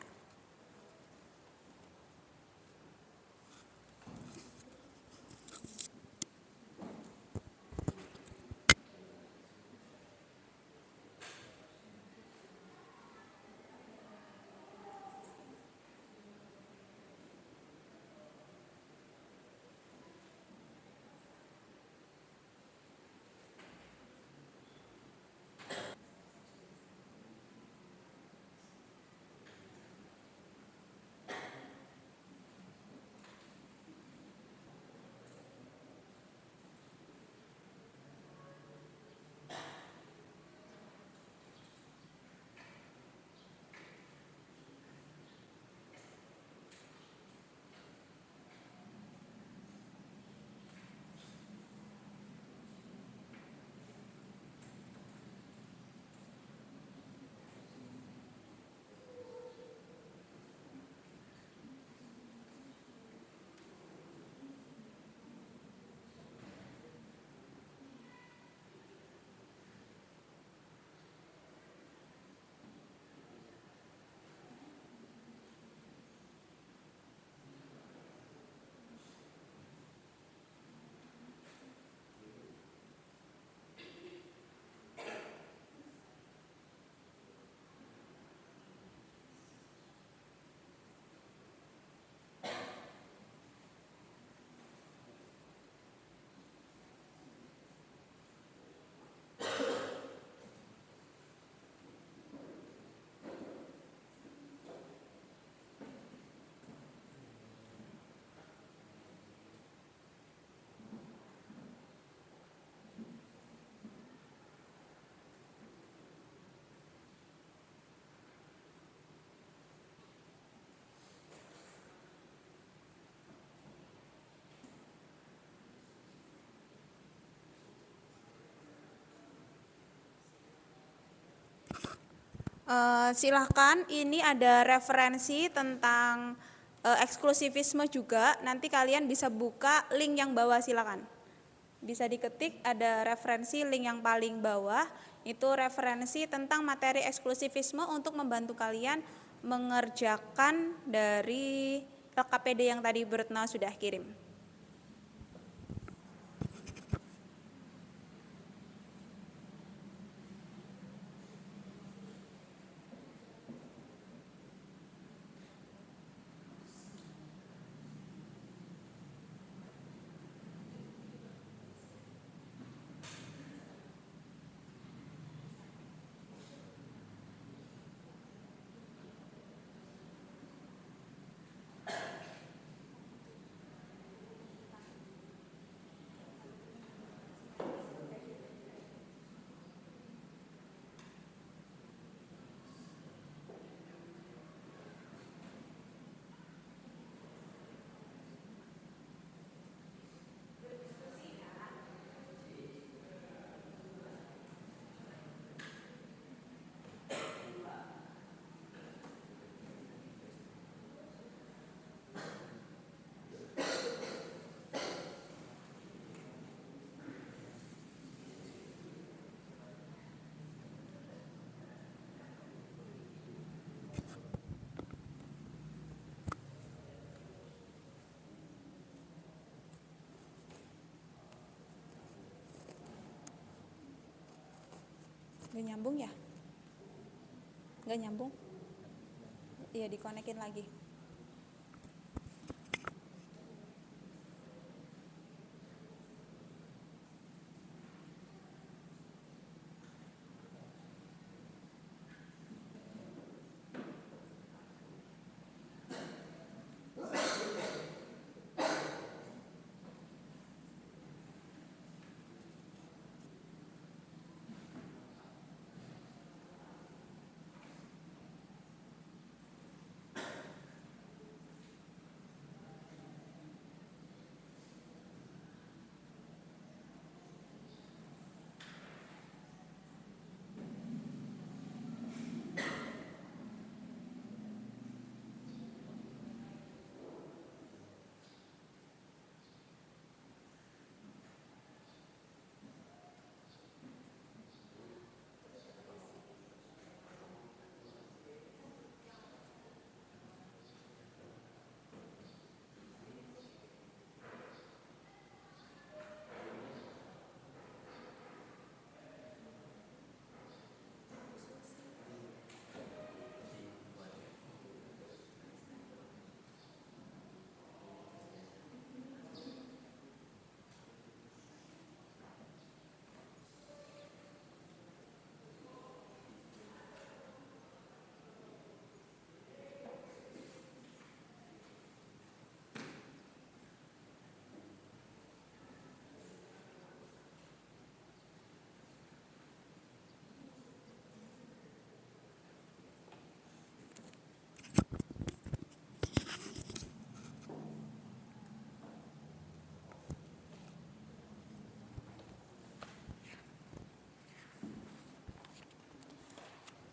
Silahkan, ini ada referensi tentang eksklusivisme juga. Nanti kalian bisa buka link yang bawah, silakan. Bisa diketik, ada referensi link yang paling bawah. Itu referensi tentang materi eksklusivisme untuk membantu kalian mengerjakan dari LKPD yang tadi Bu Retno sudah kirim. Nggak nyambung ya? Nggak nyambung? Iya, dikonekin lagi.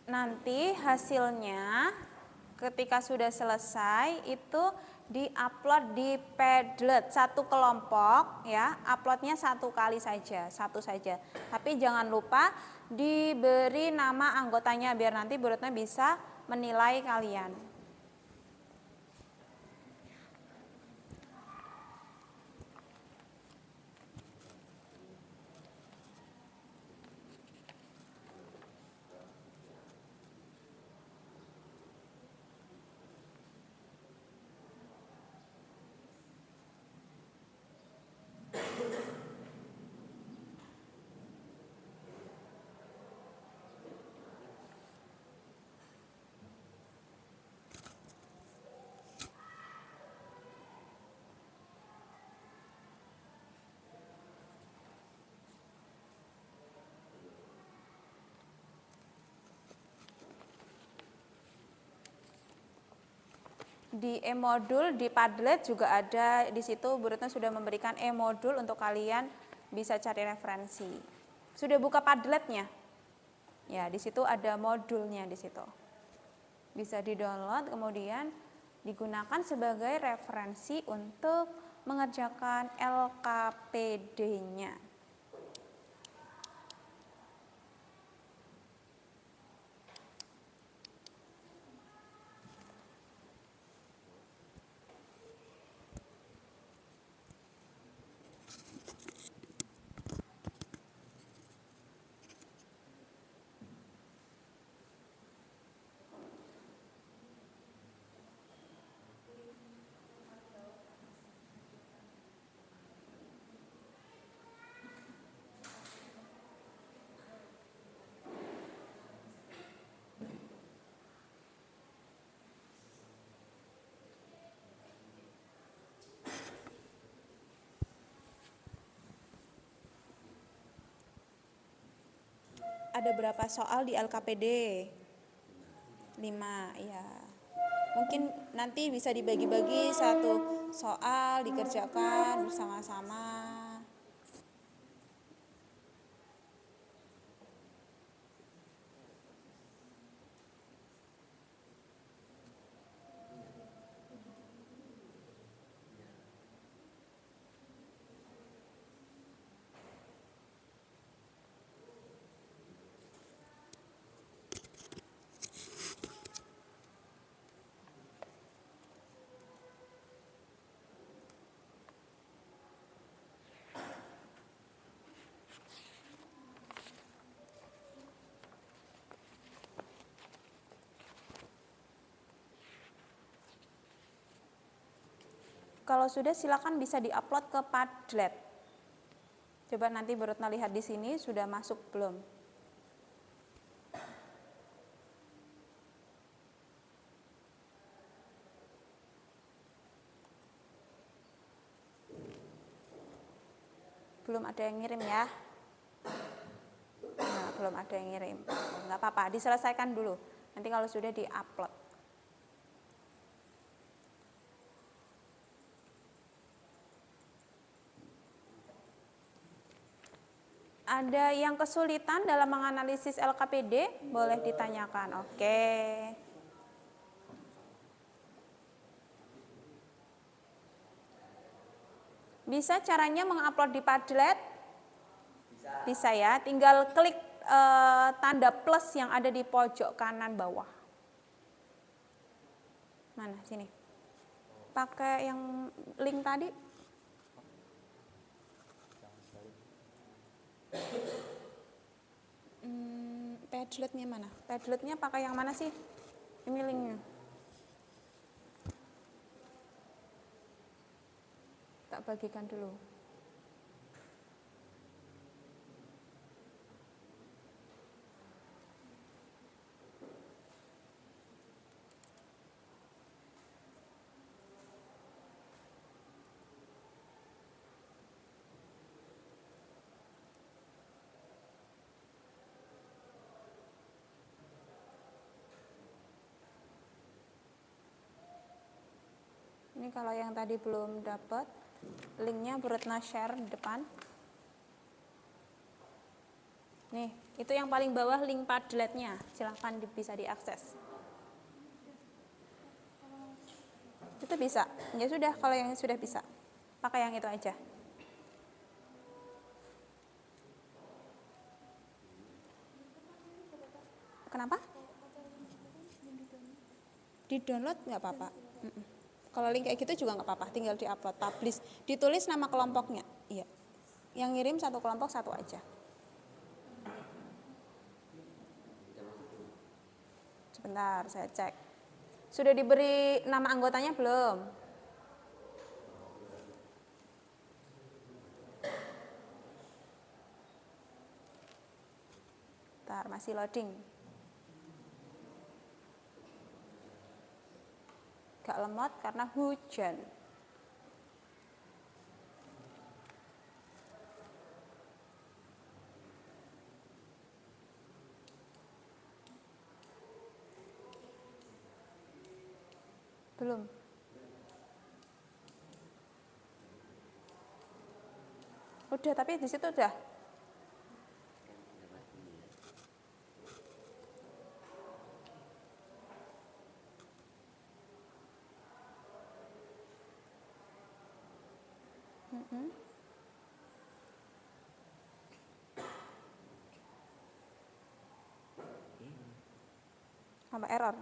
Nanti hasilnya ketika sudah selesai itu diupload di Padlet satu kelompok ya, uploadnya satu kali saja, satu saja. Tapi jangan lupa diberi nama anggotanya biar nanti Bu Retno bisa menilai kalian. Di e-modul di Padlet juga ada, di situ Bu Retno sudah memberikan e-modul untuk kalian bisa cari referensi. Sudah buka Padletnya? Ya, di situ ada modulnya di situ. Bisa di-download kemudian digunakan sebagai referensi untuk mengerjakan LKPD-nya. Ada berapa soal di LKPD? 5, ya. Mungkin nanti bisa dibagi-bagi satu soal dikerjakan bersama-sama. Kalau sudah silakan bisa diupload ke Padlet. Coba nanti Bu Retno lihat di sini sudah masuk belum? Belum ada yang ngirim ya? Nah, belum ada yang ngirim. Enggak apa-apa, diselesaikan dulu. Nanti kalau sudah diupload. Ada yang kesulitan dalam menganalisis LKPD? Boleh ditanyakan. Oke. Bisa caranya mengupload di Padlet? Bisa ya, tinggal klik tanda plus yang ada di pojok kanan bawah. Mana? Sini. Pakai yang link tadi. Padletnya mana? Padletnya pakai yang mana sih? Ini linknya. Tak bagikan dulu. Ini kalau yang tadi belum dapat, linknya Bu Retno share di depan. Nih, itu yang paling bawah link Padletnya, silahkan bisa diakses. Itu bisa, ya sudah kalau yang sudah bisa, pakai yang itu aja. Kenapa? Di download nggak apa-apa. Kalau link kayak gitu juga nggak apa-apa, tinggal diupload, publish, ditulis nama kelompoknya. Iya, yang ngirim satu kelompok satu aja. Sebentar, saya cek. Sudah diberi nama anggotanya belum? Bentar, masih loading. Gak lemot karena hujan. Belum. Udah, tapi di situ udah. Apa error?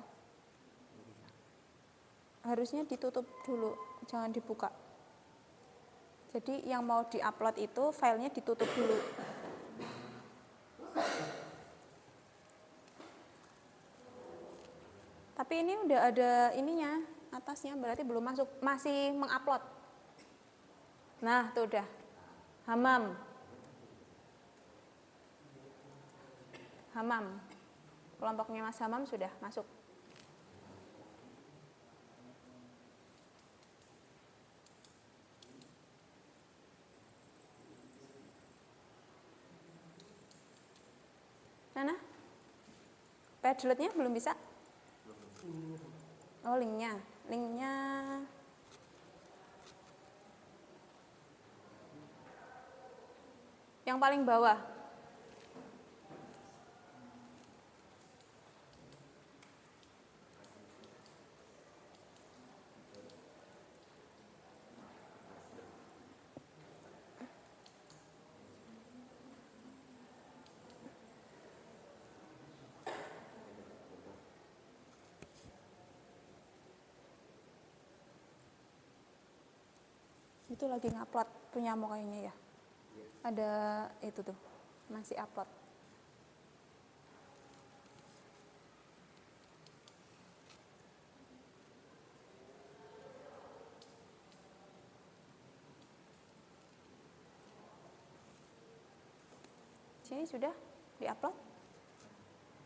Harusnya ditutup dulu, jangan dibuka. Jadi yang mau diupload itu filenya ditutup dulu. Tapi ini udah ada ininya, atasnya berarti belum masuk, masih mengupload. Nah, tuh udah. Hamam. Hamam. Kelompoknya Mas Hamam sudah masuk. Mana? Padletnya belum bisa? Oh, linknya. Linknya yang paling bawah. Itu lagi ngupload punyamu kayaknya ya. Ada itu tuh, masih upload. Sini sudah diupload?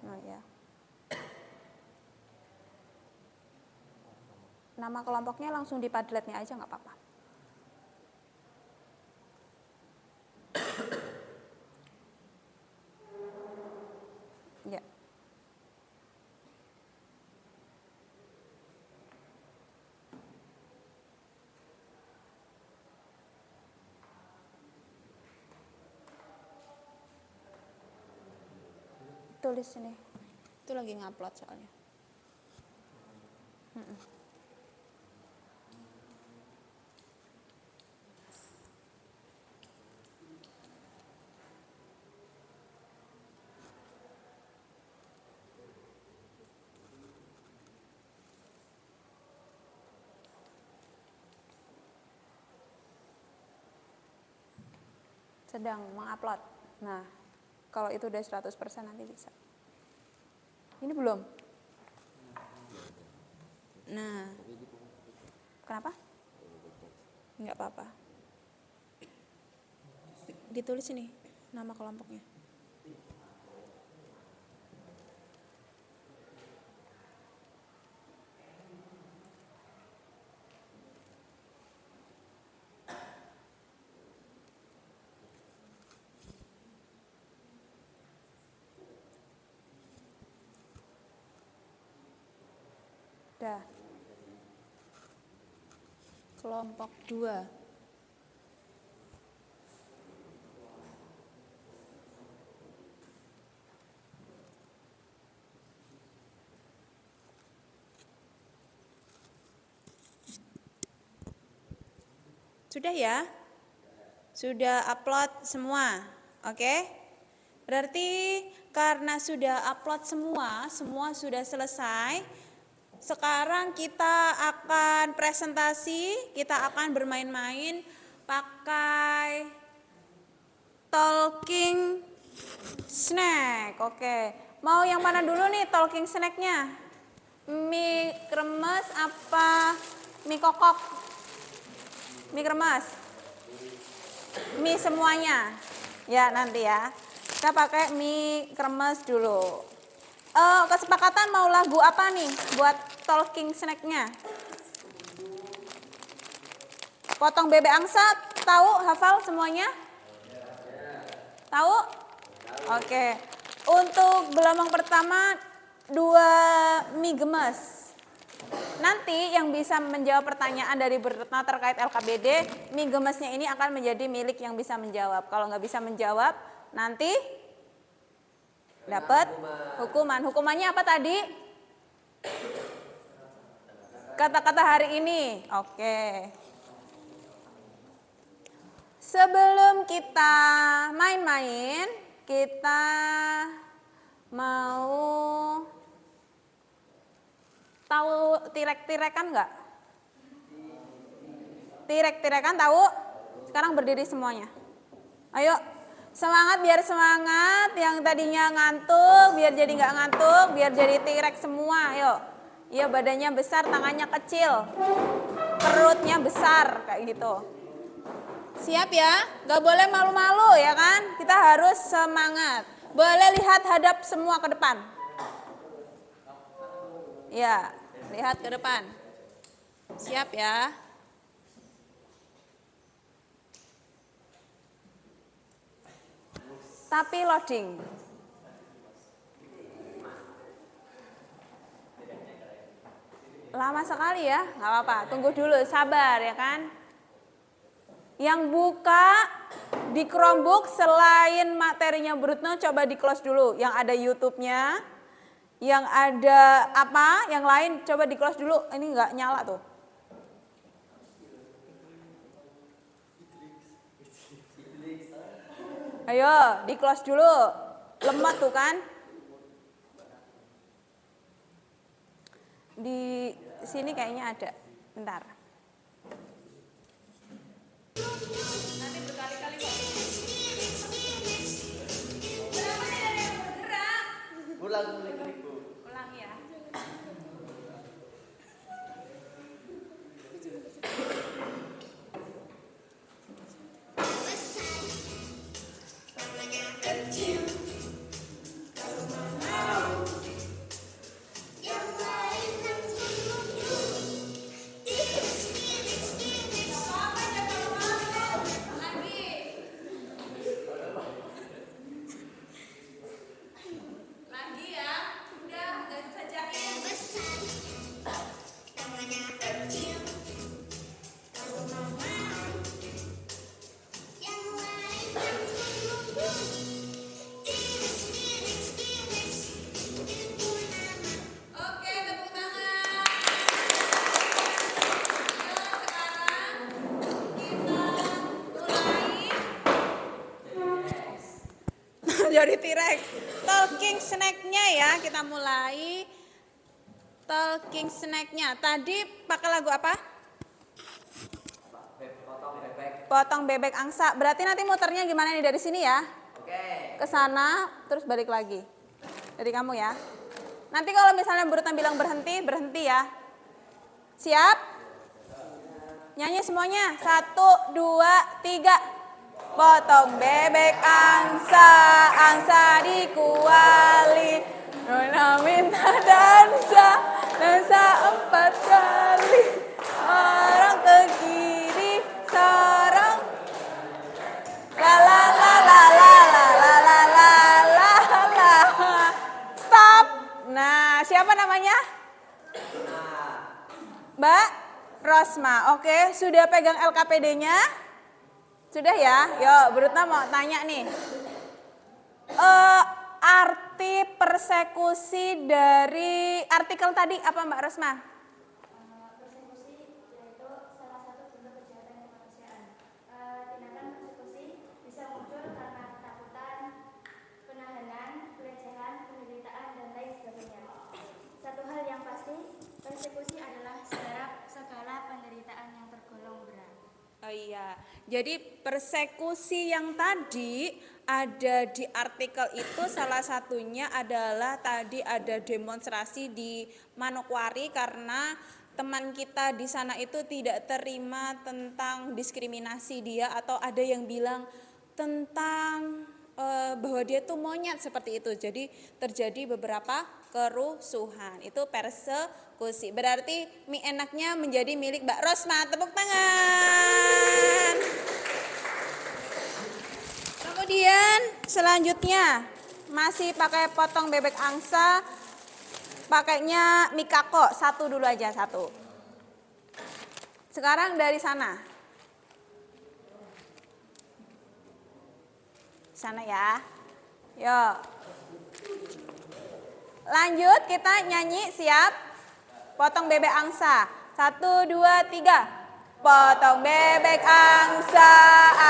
Oh ya. Nama kelompoknya langsung di Padletnya aja nggak apa-apa. Ya. Tulis sini. Itu lagi ngupload soalnya. Sedang mengupload. Nah, kalau itu udah 100% nanti bisa. Ini belum? Nah, kenapa? Enggak apa-apa. Ditulis ini nama kelompoknya. Dah. Kelompok 2. Sudah ya? Sudah upload semua. Oke? Berarti karena sudah upload semua sudah selesai. Sekarang kita akan presentasi, kita akan bermain-main pakai talking snack. Oke. Mau yang mana dulu nih talking snacknya? Mie kremes apa mie kokok? Mie kremes. Mie semuanya. Ya, nanti ya. Kita pakai mie kremes dulu. Kesepakatan mau lagu apa nih buat talking snacknya? Potong bebek angsa, tahu, hafal semuanya? Tahu? Oke. Untuk gelombang pertama 2 mie gemes. Nanti yang bisa menjawab pertanyaan dari Berna terkait LKBD, mie gemesnya ini akan menjadi milik yang bisa menjawab. Kalau nggak bisa menjawab, nanti dapat hukuman. Hukumannya apa tadi? Kata-kata hari ini. Oke. Sebelum kita main-main, kita mau Tahu tirek-tirekan nggak? Tirek-tirekan tahu? Sekarang berdiri semuanya. Ayo, semangat biar semangat. Yang tadinya ngantuk, biar jadi nggak ngantuk, biar jadi tirek semua. Ayo. Iya, badannya besar, tangannya kecil, perutnya besar kayak gitu. Siap ya? Nggak boleh malu-malu ya kan? Kita harus semangat. Boleh lihat hadap semua ke depan. Ya, lihat ke depan. Siap ya? Tapi loading. Lama sekali ya, nggak apa-apa. Tunggu dulu, sabar ya kan. Yang buka di Chromebook selain materinya Brutno, coba di close dulu. Yang ada YouTube-nya, yang ada apa, yang lain coba di close dulu. Ini nggak nyala tuh. Ayo, di close dulu. Lemot tuh kan. Di sini kayaknya ada. Bentar. Nanti berkali-kali kok. Kenapa tidak ada yang bergerak? Ulang Ulang ya. Lagi ya, udah nggak disajain. Oke, tepuk tangan. Jadi T-Rex. Talking snack-nya ya, kita mulai. Talking snack-nya. Tadi pakai lagu apa? Potong bebek angsa. Berarti nanti muternya gimana nih dari sini ya? Ke sana, terus balik lagi. Dari kamu ya. Nanti kalau misalnya Brutan bilang berhenti, berhenti ya. Siap? Nyanyi semuanya. 1, 2, 3. Potong bebek angsa, angsa dikuali. Nona minta dansa, dansa 4 kali. Orang ke kiri, seorang. La la la la la la la la la la la. Stop. Nah, siapa namanya? Mbak Rosma. Oke, sudah pegang LKPD-nya? Sudah ya? Yuk, Brutna mau tanya nih. Arti persekusi dari artikel tadi apa Mbak Rosma? Persekusi yaitu salah satu bentuk kejahatan kemanusiaan. Tindakan persekusi bisa muncul karena ketakutan, penahanan, pelecehan, penderitaan, dan lain sebagainya. Satu hal yang pasti, persekusi adalah segala penderitaan yang tergolong berat. Oh iya, jadi persekusi yang tadi ada di artikel itu salah satunya adalah tadi ada demonstrasi di Manokwari karena teman kita di sana itu tidak terima tentang diskriminasi dia atau ada yang bilang tentang bahwa dia tuh monyet seperti itu. Jadi terjadi beberapa kerusuhan. Itu persekusi. Berarti mie enaknya menjadi milik Mbak Rosma. Tepuk tangan. Kemudian selanjutnya masih pakai potong bebek angsa. Pakainya Mikako. Satu dulu aja, satu. Sekarang dari sana. Sana ya. Yuk. Lanjut kita nyanyi, siap? Potong bebek angsa. 1, 2, 3. Potong bebek angsa,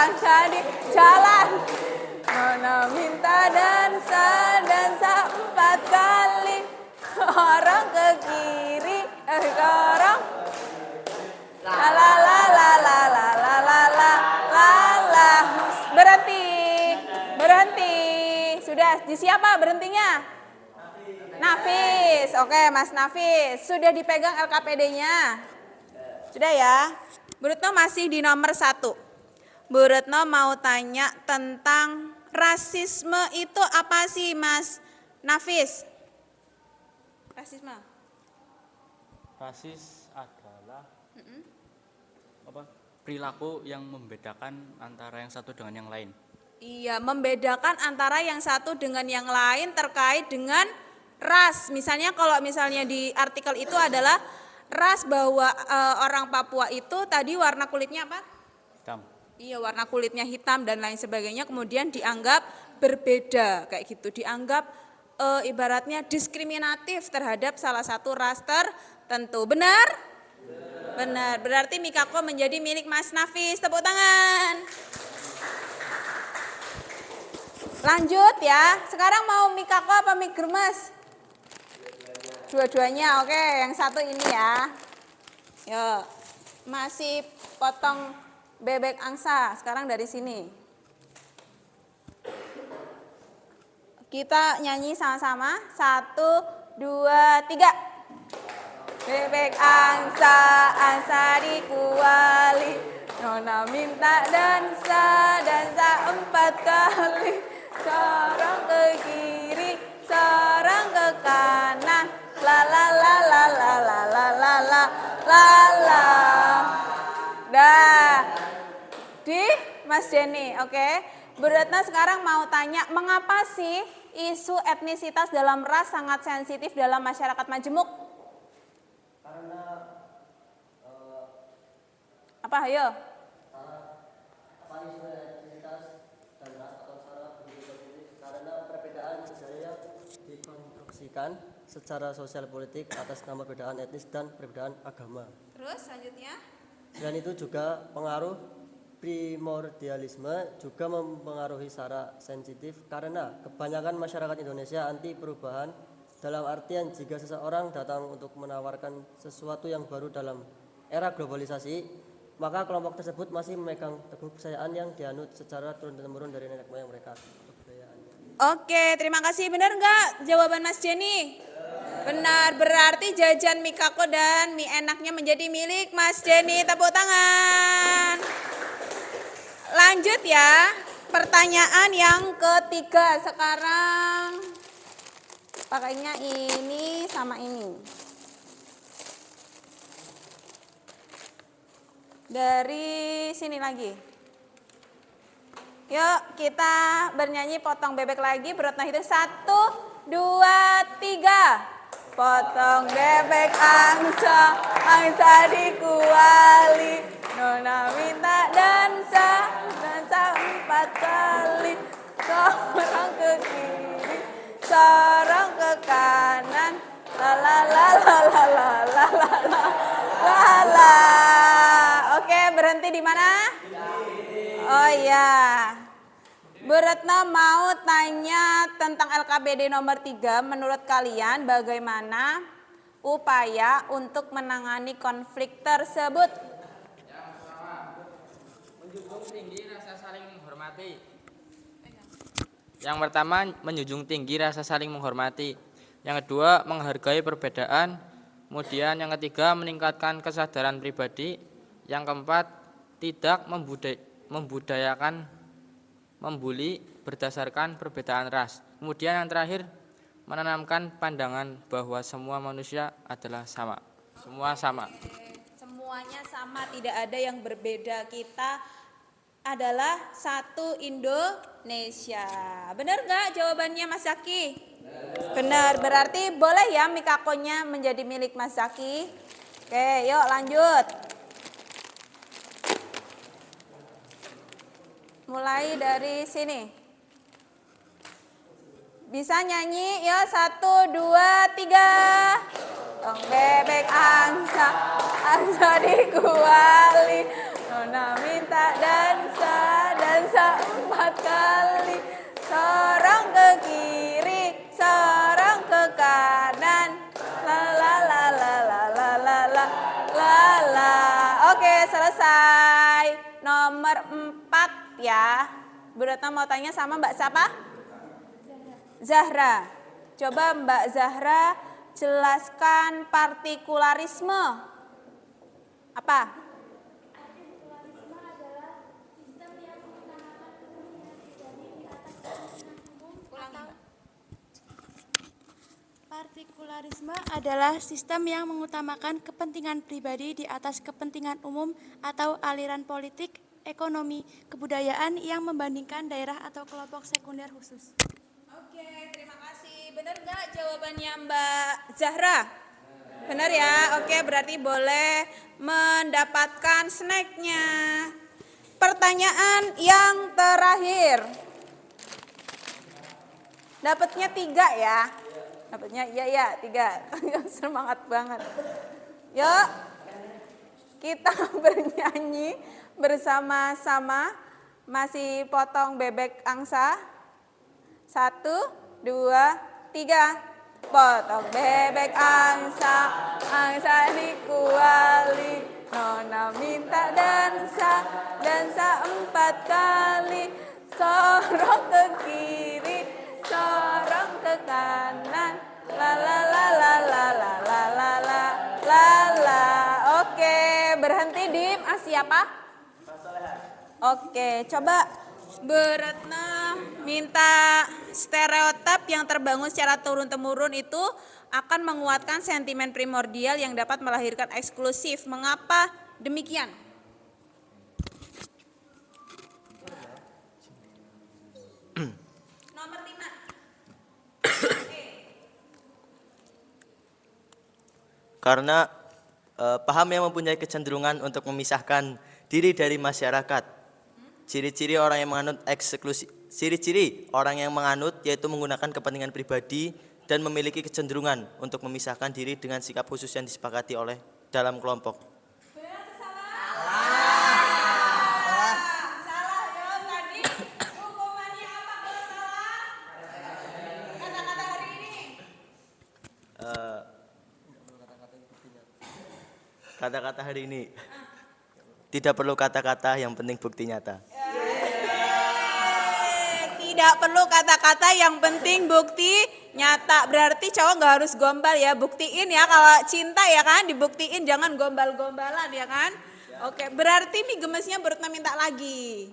angsa di jalan. Mana minta dansa, dansa 4 kali. Orang ke kiri, Dorong. La la la la la la la la la la la. Berhenti. Berhenti. Sudah di siapa berhentinya? Nafis. Oke, Mas Nafis. Sudah dipegang LKPD-nya? Sudah ya. Bu Retno masih di nomor 1. Bu Retno mau tanya tentang rasisme itu apa sih, Mas Nafis? Rasisme. Rasis adalah perilaku yang membedakan antara yang satu dengan yang lain. Iya, membedakan antara yang satu dengan yang lain terkait dengan ras. Misalnya kalau misalnya di artikel itu adalah ras bahwa orang Papua itu tadi warna kulitnya apa? Hitam. Iya, warna kulitnya hitam dan lain sebagainya, kemudian dianggap berbeda kayak gitu, dianggap ibaratnya diskriminatif terhadap salah satu ras tertentu. Benar? Benar. Berarti Mikako menjadi milik Mas Nafis. Tepuk tangan. Lanjut ya. Sekarang mau Mikako apa Migermas? Dua-duanya. Oke, yang satu ini ya. Yuk. Masih potong bebek angsa. Sekarang dari sini. Kita nyanyi sama-sama. 1, 2, 3. Bebek angsa, angsa dikuali, nona minta dansa, dansa 4 kali. Sorong ke kiri, sorong ke kanan, la la la la la la la la la la la. Dah. Di Mas Denny, oke. Bu Retno sekarang mau tanya, mengapa sih isu etnisitas dalam ras sangat sensitif dalam masyarakat majemuk? Karena Apa, ayo? isu etnisitas dan ras atau secara politik karena perbedaan budaya dikonstruksikan secara sosial politik atas nama perbedaan etnis dan perbedaan agama. Terus selanjutnya? Selain itu juga pengaruh primordialisme juga mempengaruhi secara sensitif karena kebanyakan masyarakat Indonesia anti perubahan, dalam artian jika seseorang datang untuk menawarkan sesuatu yang baru dalam era globalisasi, maka kelompok tersebut masih memegang teguh kepercayaan yang dianut secara turun-temurun dari nenek moyang mereka. Oke, terima kasih. Benar nggak jawaban Mas Jenny? Benar, berarti jajan Mikako dan mie enaknya menjadi milik Mas Jenny. Tepuk tangan. Lanjut ya, pertanyaan yang ketiga sekarang. Pakainya ini sama ini. Dari sini lagi. Yuk kita bernyanyi potong bebek lagi. Bu Retno hitung 1, 2, 3. Potong bebek angsa, angsa dikuali, nona minta dansa, dansa 4 kali. Sorong ke kiri, sorong ke kanan, la la la la la la la la la la la. Oke, berhenti di mana? Oh iya. Bu Retno mau tanya tentang LKPD nomor 3. Menurut kalian bagaimana upaya untuk menangani konflik tersebut? Yang pertama, menjunjung tinggi rasa saling menghormati. Yang pertama, menjunjung tinggi rasa saling menghormati. Yang kedua, menghargai perbedaan. Kemudian yang ketiga, meningkatkan kesadaran pribadi. Yang keempat, tidak membudayakan membuli berdasarkan perbedaan ras. Kemudian yang terakhir, menanamkan pandangan bahwa semua manusia adalah sama. Semua sama. Semuanya sama, tidak ada yang berbeda. Kita adalah satu Indonesia. Benar nggak jawabannya Mas Zaki? Benar, berarti boleh ya Mikakonya menjadi milik Mas Zaki. Oke, yuk lanjut. Mulai dari sini. Bisa nyanyi? Ya, 1, 2, 3. Tong bebek angsa, angsa dikuali, nona minta dansa, dansa 4 kali. Sorong ke kiri, sorong ke kanan, la la la la la la la nomor 4 ya. Bu Retno mau tanya sama Mbak siapa? Zahra. Coba Mbak Zahra jelaskan partikularisme. Apa? Partikularisme adalah sistem yang mengutamakan kepentingan pribadi di atas kepentingan umum atau Partikularisme adalah sistem yang mengutamakan kepentingan pribadi di atas kepentingan umum atau aliran politik, ekonomi, kebudayaan yang membandingkan daerah atau kelompok sekunder khusus. Oke, terima kasih. Benar nggak jawabannya Mbak Zahra? Benar ya? Oke, berarti boleh mendapatkan snacknya. Pertanyaan yang terakhir. Dapatnya 3 ya? Dapatnya iya 3. Semangat banget. Yuk, kita bernyanyi bersama-sama. Masih potong bebek angsa. 1, 2, 3. Potong bebek angsa, angsa dikuali. Nona minta dansa, dansa 4 kali. Sorong ke kiri, sorong ke kanan. La la la la la la la la la la la. Oke, berhenti di siapa? Oke, coba Bu Retno minta stereotip yang terbangun secara turun-temurun itu akan menguatkan sentimen primordial yang dapat melahirkan eksklusif. Mengapa demikian? Nomor 5. Karena paham yang mempunyai kecenderungan untuk memisahkan diri dari masyarakat. Ciri-ciri orang yang menganut eksklusif, ciri-ciri orang yang menganut yaitu menggunakan kepentingan pribadi dan memiliki kecenderungan untuk memisahkan diri dengan sikap khusus yang disepakati oleh dalam kelompok. Benar atau salah? Salah ya. Tadi hukumannya apa kalau salah? Kata-kata hari ini. Kata-kata hari ini tidak perlu kata-kata, yang penting bukti nyata. Tidak perlu kata-kata, yang penting bukti nyata. Berarti cowok nggak harus gombal ya, buktiin ya. Kalau cinta ya kan, dibuktiin, jangan gombal-gombalan ya kan. Oke, berarti mie gemesnya Bu Retno minta lagi.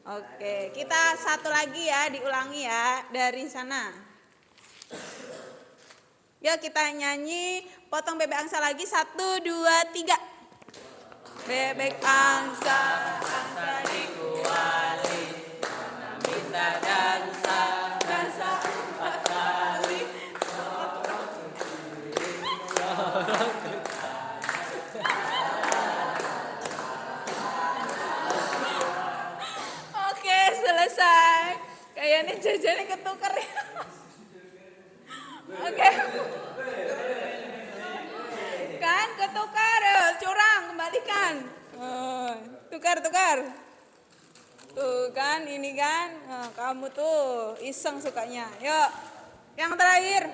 Oke, kita satu lagi ya, diulangi ya dari sana. Yuk kita nyanyi potong bebek angsa lagi. 1, 2, 3. Bebek angsa, angsa dikuali. Nona minta dansa, dansa 4 kali. Oke, selesai. Kayaknya jajannya ketukar ya. Oke. Kan ketukar, curang, kembalikan. Tukar. Tuh kan, ini kan. Kamu tuh iseng sukanya. Yuk, yang terakhir.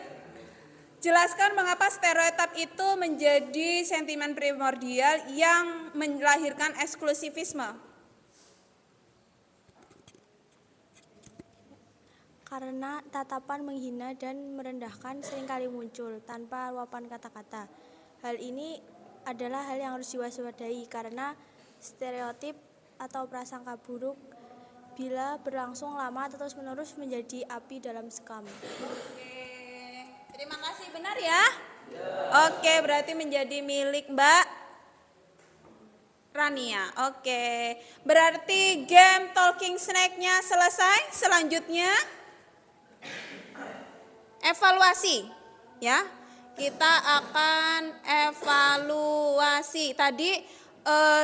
Jelaskan mengapa stereotip itu menjadi sentimen primordial yang melahirkan eksklusivisme. Karena tatapan menghina dan merendahkan seringkali muncul tanpa luapan kata-kata. Hal ini adalah hal yang harus diwaspadai karena stereotip atau prasangka buruk bila berlangsung lama terus-menerus menjadi api dalam sekam. Oke, terima kasih, benar ya? Oke, berarti menjadi milik Mbak Rania. Oke, berarti game Talking Snack-nya selesai. Selanjutnya evaluasi ya. Kita akan evaluasi. Tadi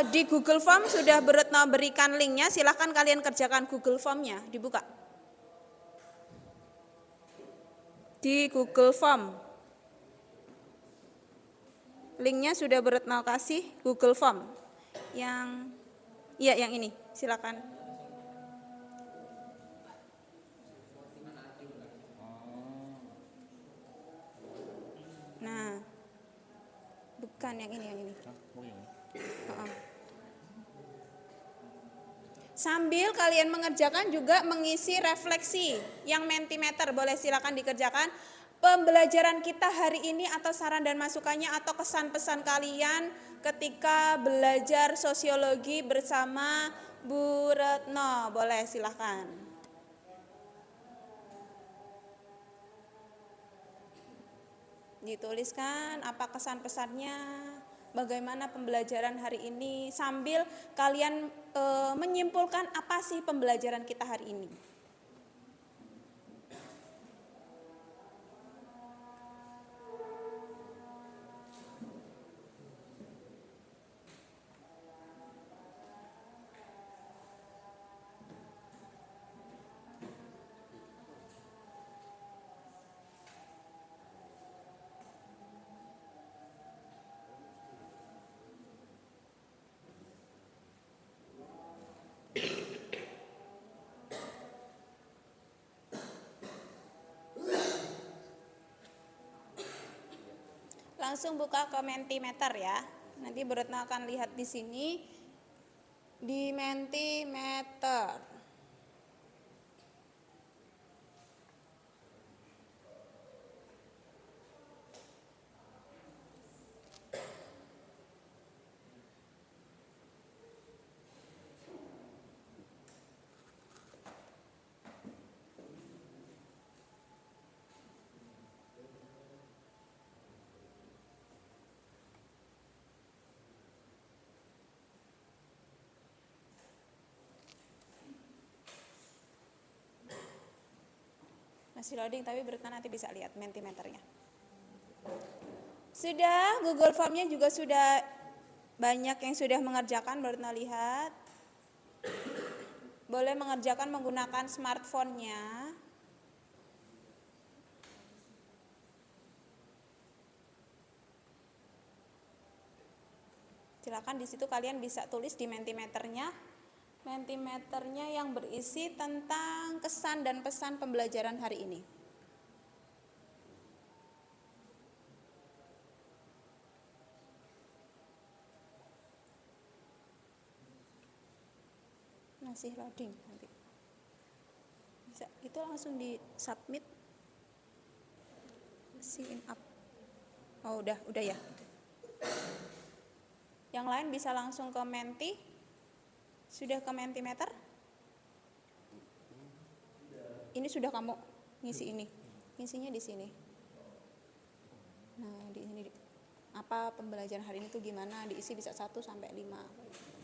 di Google Form sudah Bu Retno berikan linknya. Silahkan kalian kerjakan Google Form-nya. Dibuka di Google Form. Linknya sudah Bu Retno kasih, Google Form. Yang ini. Silakan. Nah, bukan yang ini. Sambil kalian mengerjakan juga mengisi refleksi yang Mentimeter, boleh silakan dikerjakan. Pembelajaran kita hari ini atau saran dan masukannya atau kesan pesan kalian ketika belajar sosiologi bersama Bu Retno, boleh silakan. Dituliskan apa kesan pesannya, bagaimana pembelajaran hari ini, sambil kalian menyimpulkan apa sih pembelajaran kita hari ini. Langsung buka ke Mentimeter ya. Nanti Bu Retno akan lihat di sini di Mentimeter. Masih loading tapi Bu Retno nanti bisa lihat Mentimeternya. Sudah, Google Formnya juga sudah banyak yang sudah mengerjakan, Bu Retno lihat. Boleh mengerjakan menggunakan smartphone-nya. Silakan di situ kalian bisa tulis di Mentimeternya. Mentimeternya yang berisi tentang kesan dan pesan pembelajaran hari ini. Masih loading nanti. Bisa itu langsung di submit. Sign up. Oh, udah ya. Yang lain bisa langsung ke Menti. Sudah ke Mentimeter? Ini sudah kamu ngisi ini. Ngisinya di sini. Nah, di sini apa pembelajaran hari ini tuh gimana? Diisi bisa 1 sampai 5.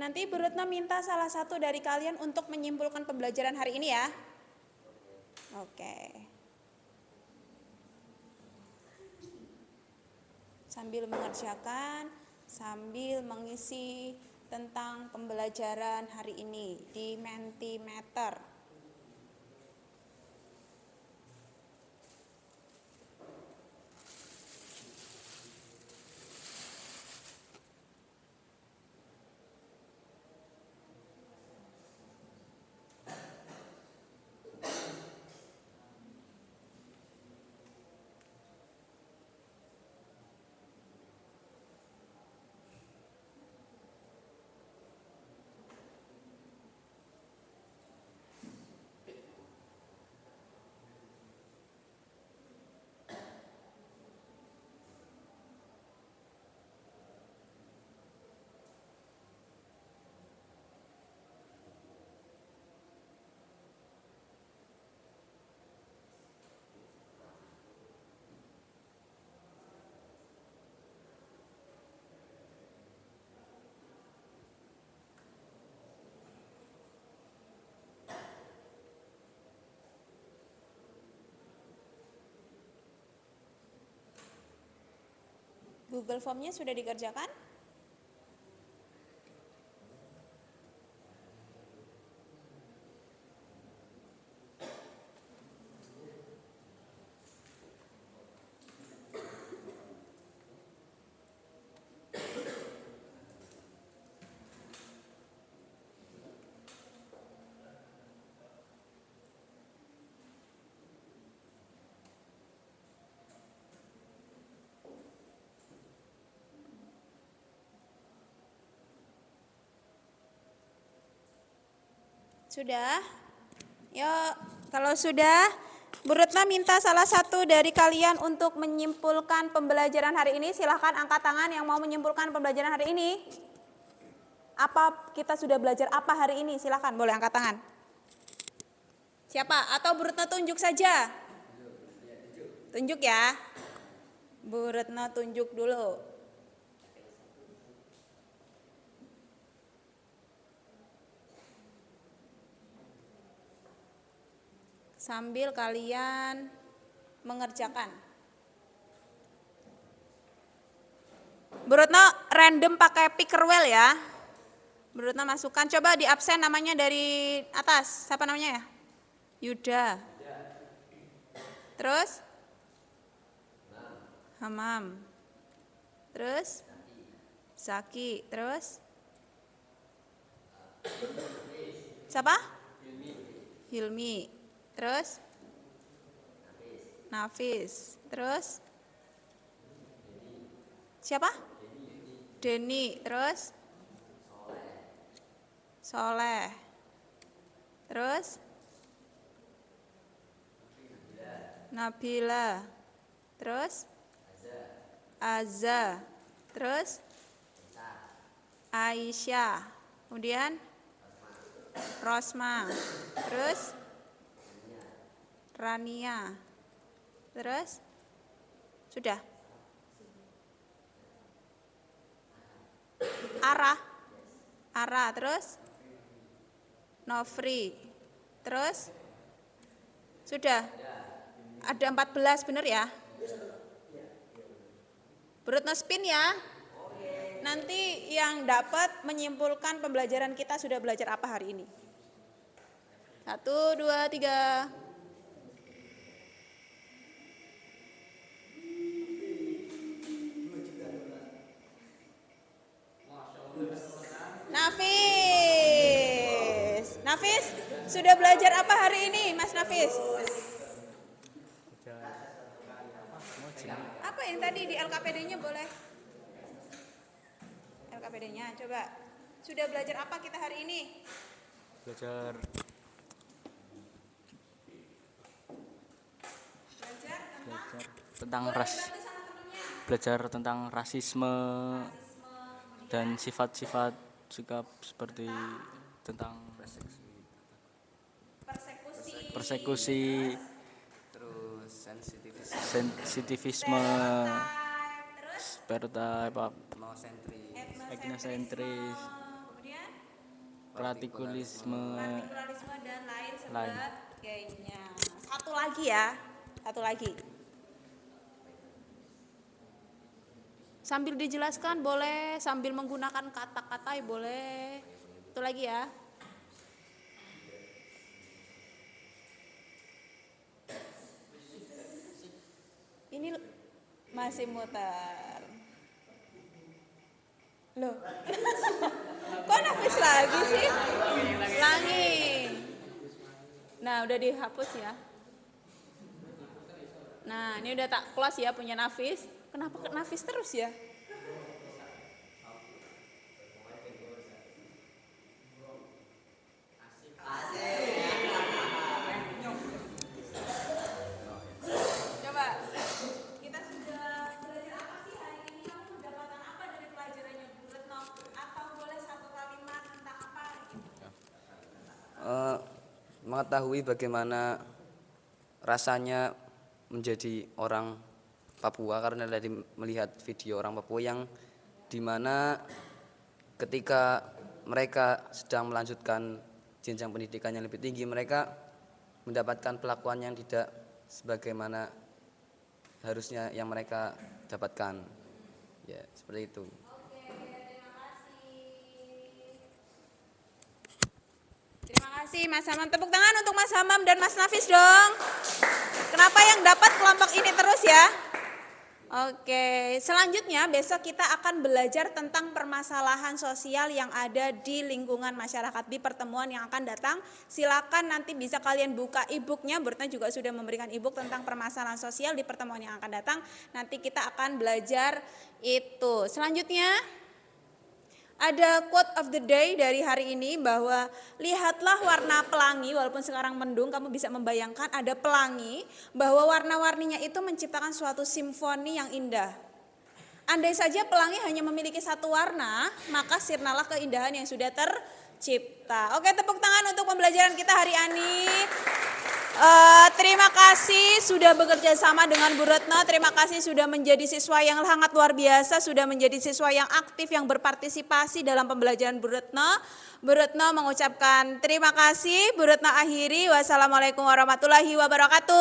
Nanti Bu Retno minta salah satu dari kalian untuk menyimpulkan pembelajaran hari ini ya. Oke. Sambil mengerjakan, sambil mengisi tentang pembelajaran hari ini di Mentimeter. Google Formnya sudah dikerjakan? Sudah? Yuk, kalau sudah, Bu Retno minta salah satu dari kalian untuk menyimpulkan pembelajaran hari ini. Silahkan angkat tangan yang mau menyimpulkan pembelajaran hari ini. Apa kita sudah belajar apa hari ini? Silahkan, boleh angkat tangan. Siapa? Atau Bu Retno tunjuk saja? Tunjuk ya. Bu Retno tunjuk dulu. Sambil kalian mengerjakan. Bu Retno random pakai pickerwell ya. Bu Retno masukkan, coba di absen namanya dari atas. Siapa namanya ya? Yuda. Terus? Hamam. Terus? Zaki. Terus? Siapa? Hilmi. Terus? Nafis. Terus? Siapa? Denny. Terus? Soleh. Terus? Nabila. Terus? Azza. Terus? Aisyah. Kemudian? Rosma. Terus? Rania. Terus? Sudah? Ara. Terus? Nofri. Terus? Sudah? Ada 14 benar ya? Bu Retno spin ya. Nanti yang dapat menyimpulkan pembelajaran kita sudah belajar apa hari ini. 1, 2, 3. Nafis, sudah belajar apa hari ini, Mas Nafis? Apa yang tadi di LKPD-nya boleh? LKPD-nya, coba. Sudah belajar apa kita hari ini? Belajar tentang rasisme dan sifat-sifat sikap seperti tentang persekusi, Terus sensitivisme, stereotype, etnosentris, Kemudian radikalisme, dan lain sebagainya. Satu lagi ya, satu lagi. Sambil dijelaskan boleh, sambil menggunakan kata-kata boleh. Itu lagi ya. Ini masih muter. Loh. Kok Nafis lagi sih? Ulangi. Nah, udah dihapus ya. Nah, ini udah tak close ya punya Nafis. Kenapa Nafis terus ya? Coba, kita sudah belajar apa sih hari ini? Kamu mendapatkan apa dari pelajarannya Bu Retno? Atau boleh satu kalimat tentang apa gitu? Mengetahui bagaimana rasanya menjadi orang Papua, karena tadi melihat video orang Papua yang dimana ketika mereka sedang melanjutkan jenjang pendidikan yang lebih tinggi, mereka mendapatkan perlakuan yang tidak sebagaimana harusnya yang mereka dapatkan. Ya, seperti itu. Terima kasih Mas Hamam. Tepuk tangan untuk Mas Hamam dan Mas Nafis dong. Kenapa yang dapat kelompok ini terus ya? Oke, selanjutnya besok kita akan belajar tentang permasalahan sosial yang ada di lingkungan masyarakat di pertemuan yang akan datang. Silakan nanti bisa kalian buka e-booknya, Bertna juga sudah memberikan e-book tentang permasalahan sosial di pertemuan yang akan datang. Nanti kita akan belajar itu. Selanjutnya, Ada quote of the day dari hari ini bahwa lihatlah warna pelangi, walaupun sekarang mendung kamu bisa membayangkan ada pelangi, bahwa warna-warninya itu menciptakan suatu simfoni yang indah. Andai saja pelangi hanya memiliki satu warna, maka sirnalah keindahan yang sudah tercipta. Oke, tepuk tangan untuk pembelajaran kita hari ini. Terima kasih sudah bekerja sama dengan Bu Retno. Terima kasih sudah menjadi siswa yang sangat luar biasa, sudah menjadi siswa yang aktif, yang berpartisipasi dalam pembelajaran Bu Retno. Bu Retno mengucapkan terima kasih. Bu Retno akhiri. Wassalamualaikum warahmatullahi wabarakatuh.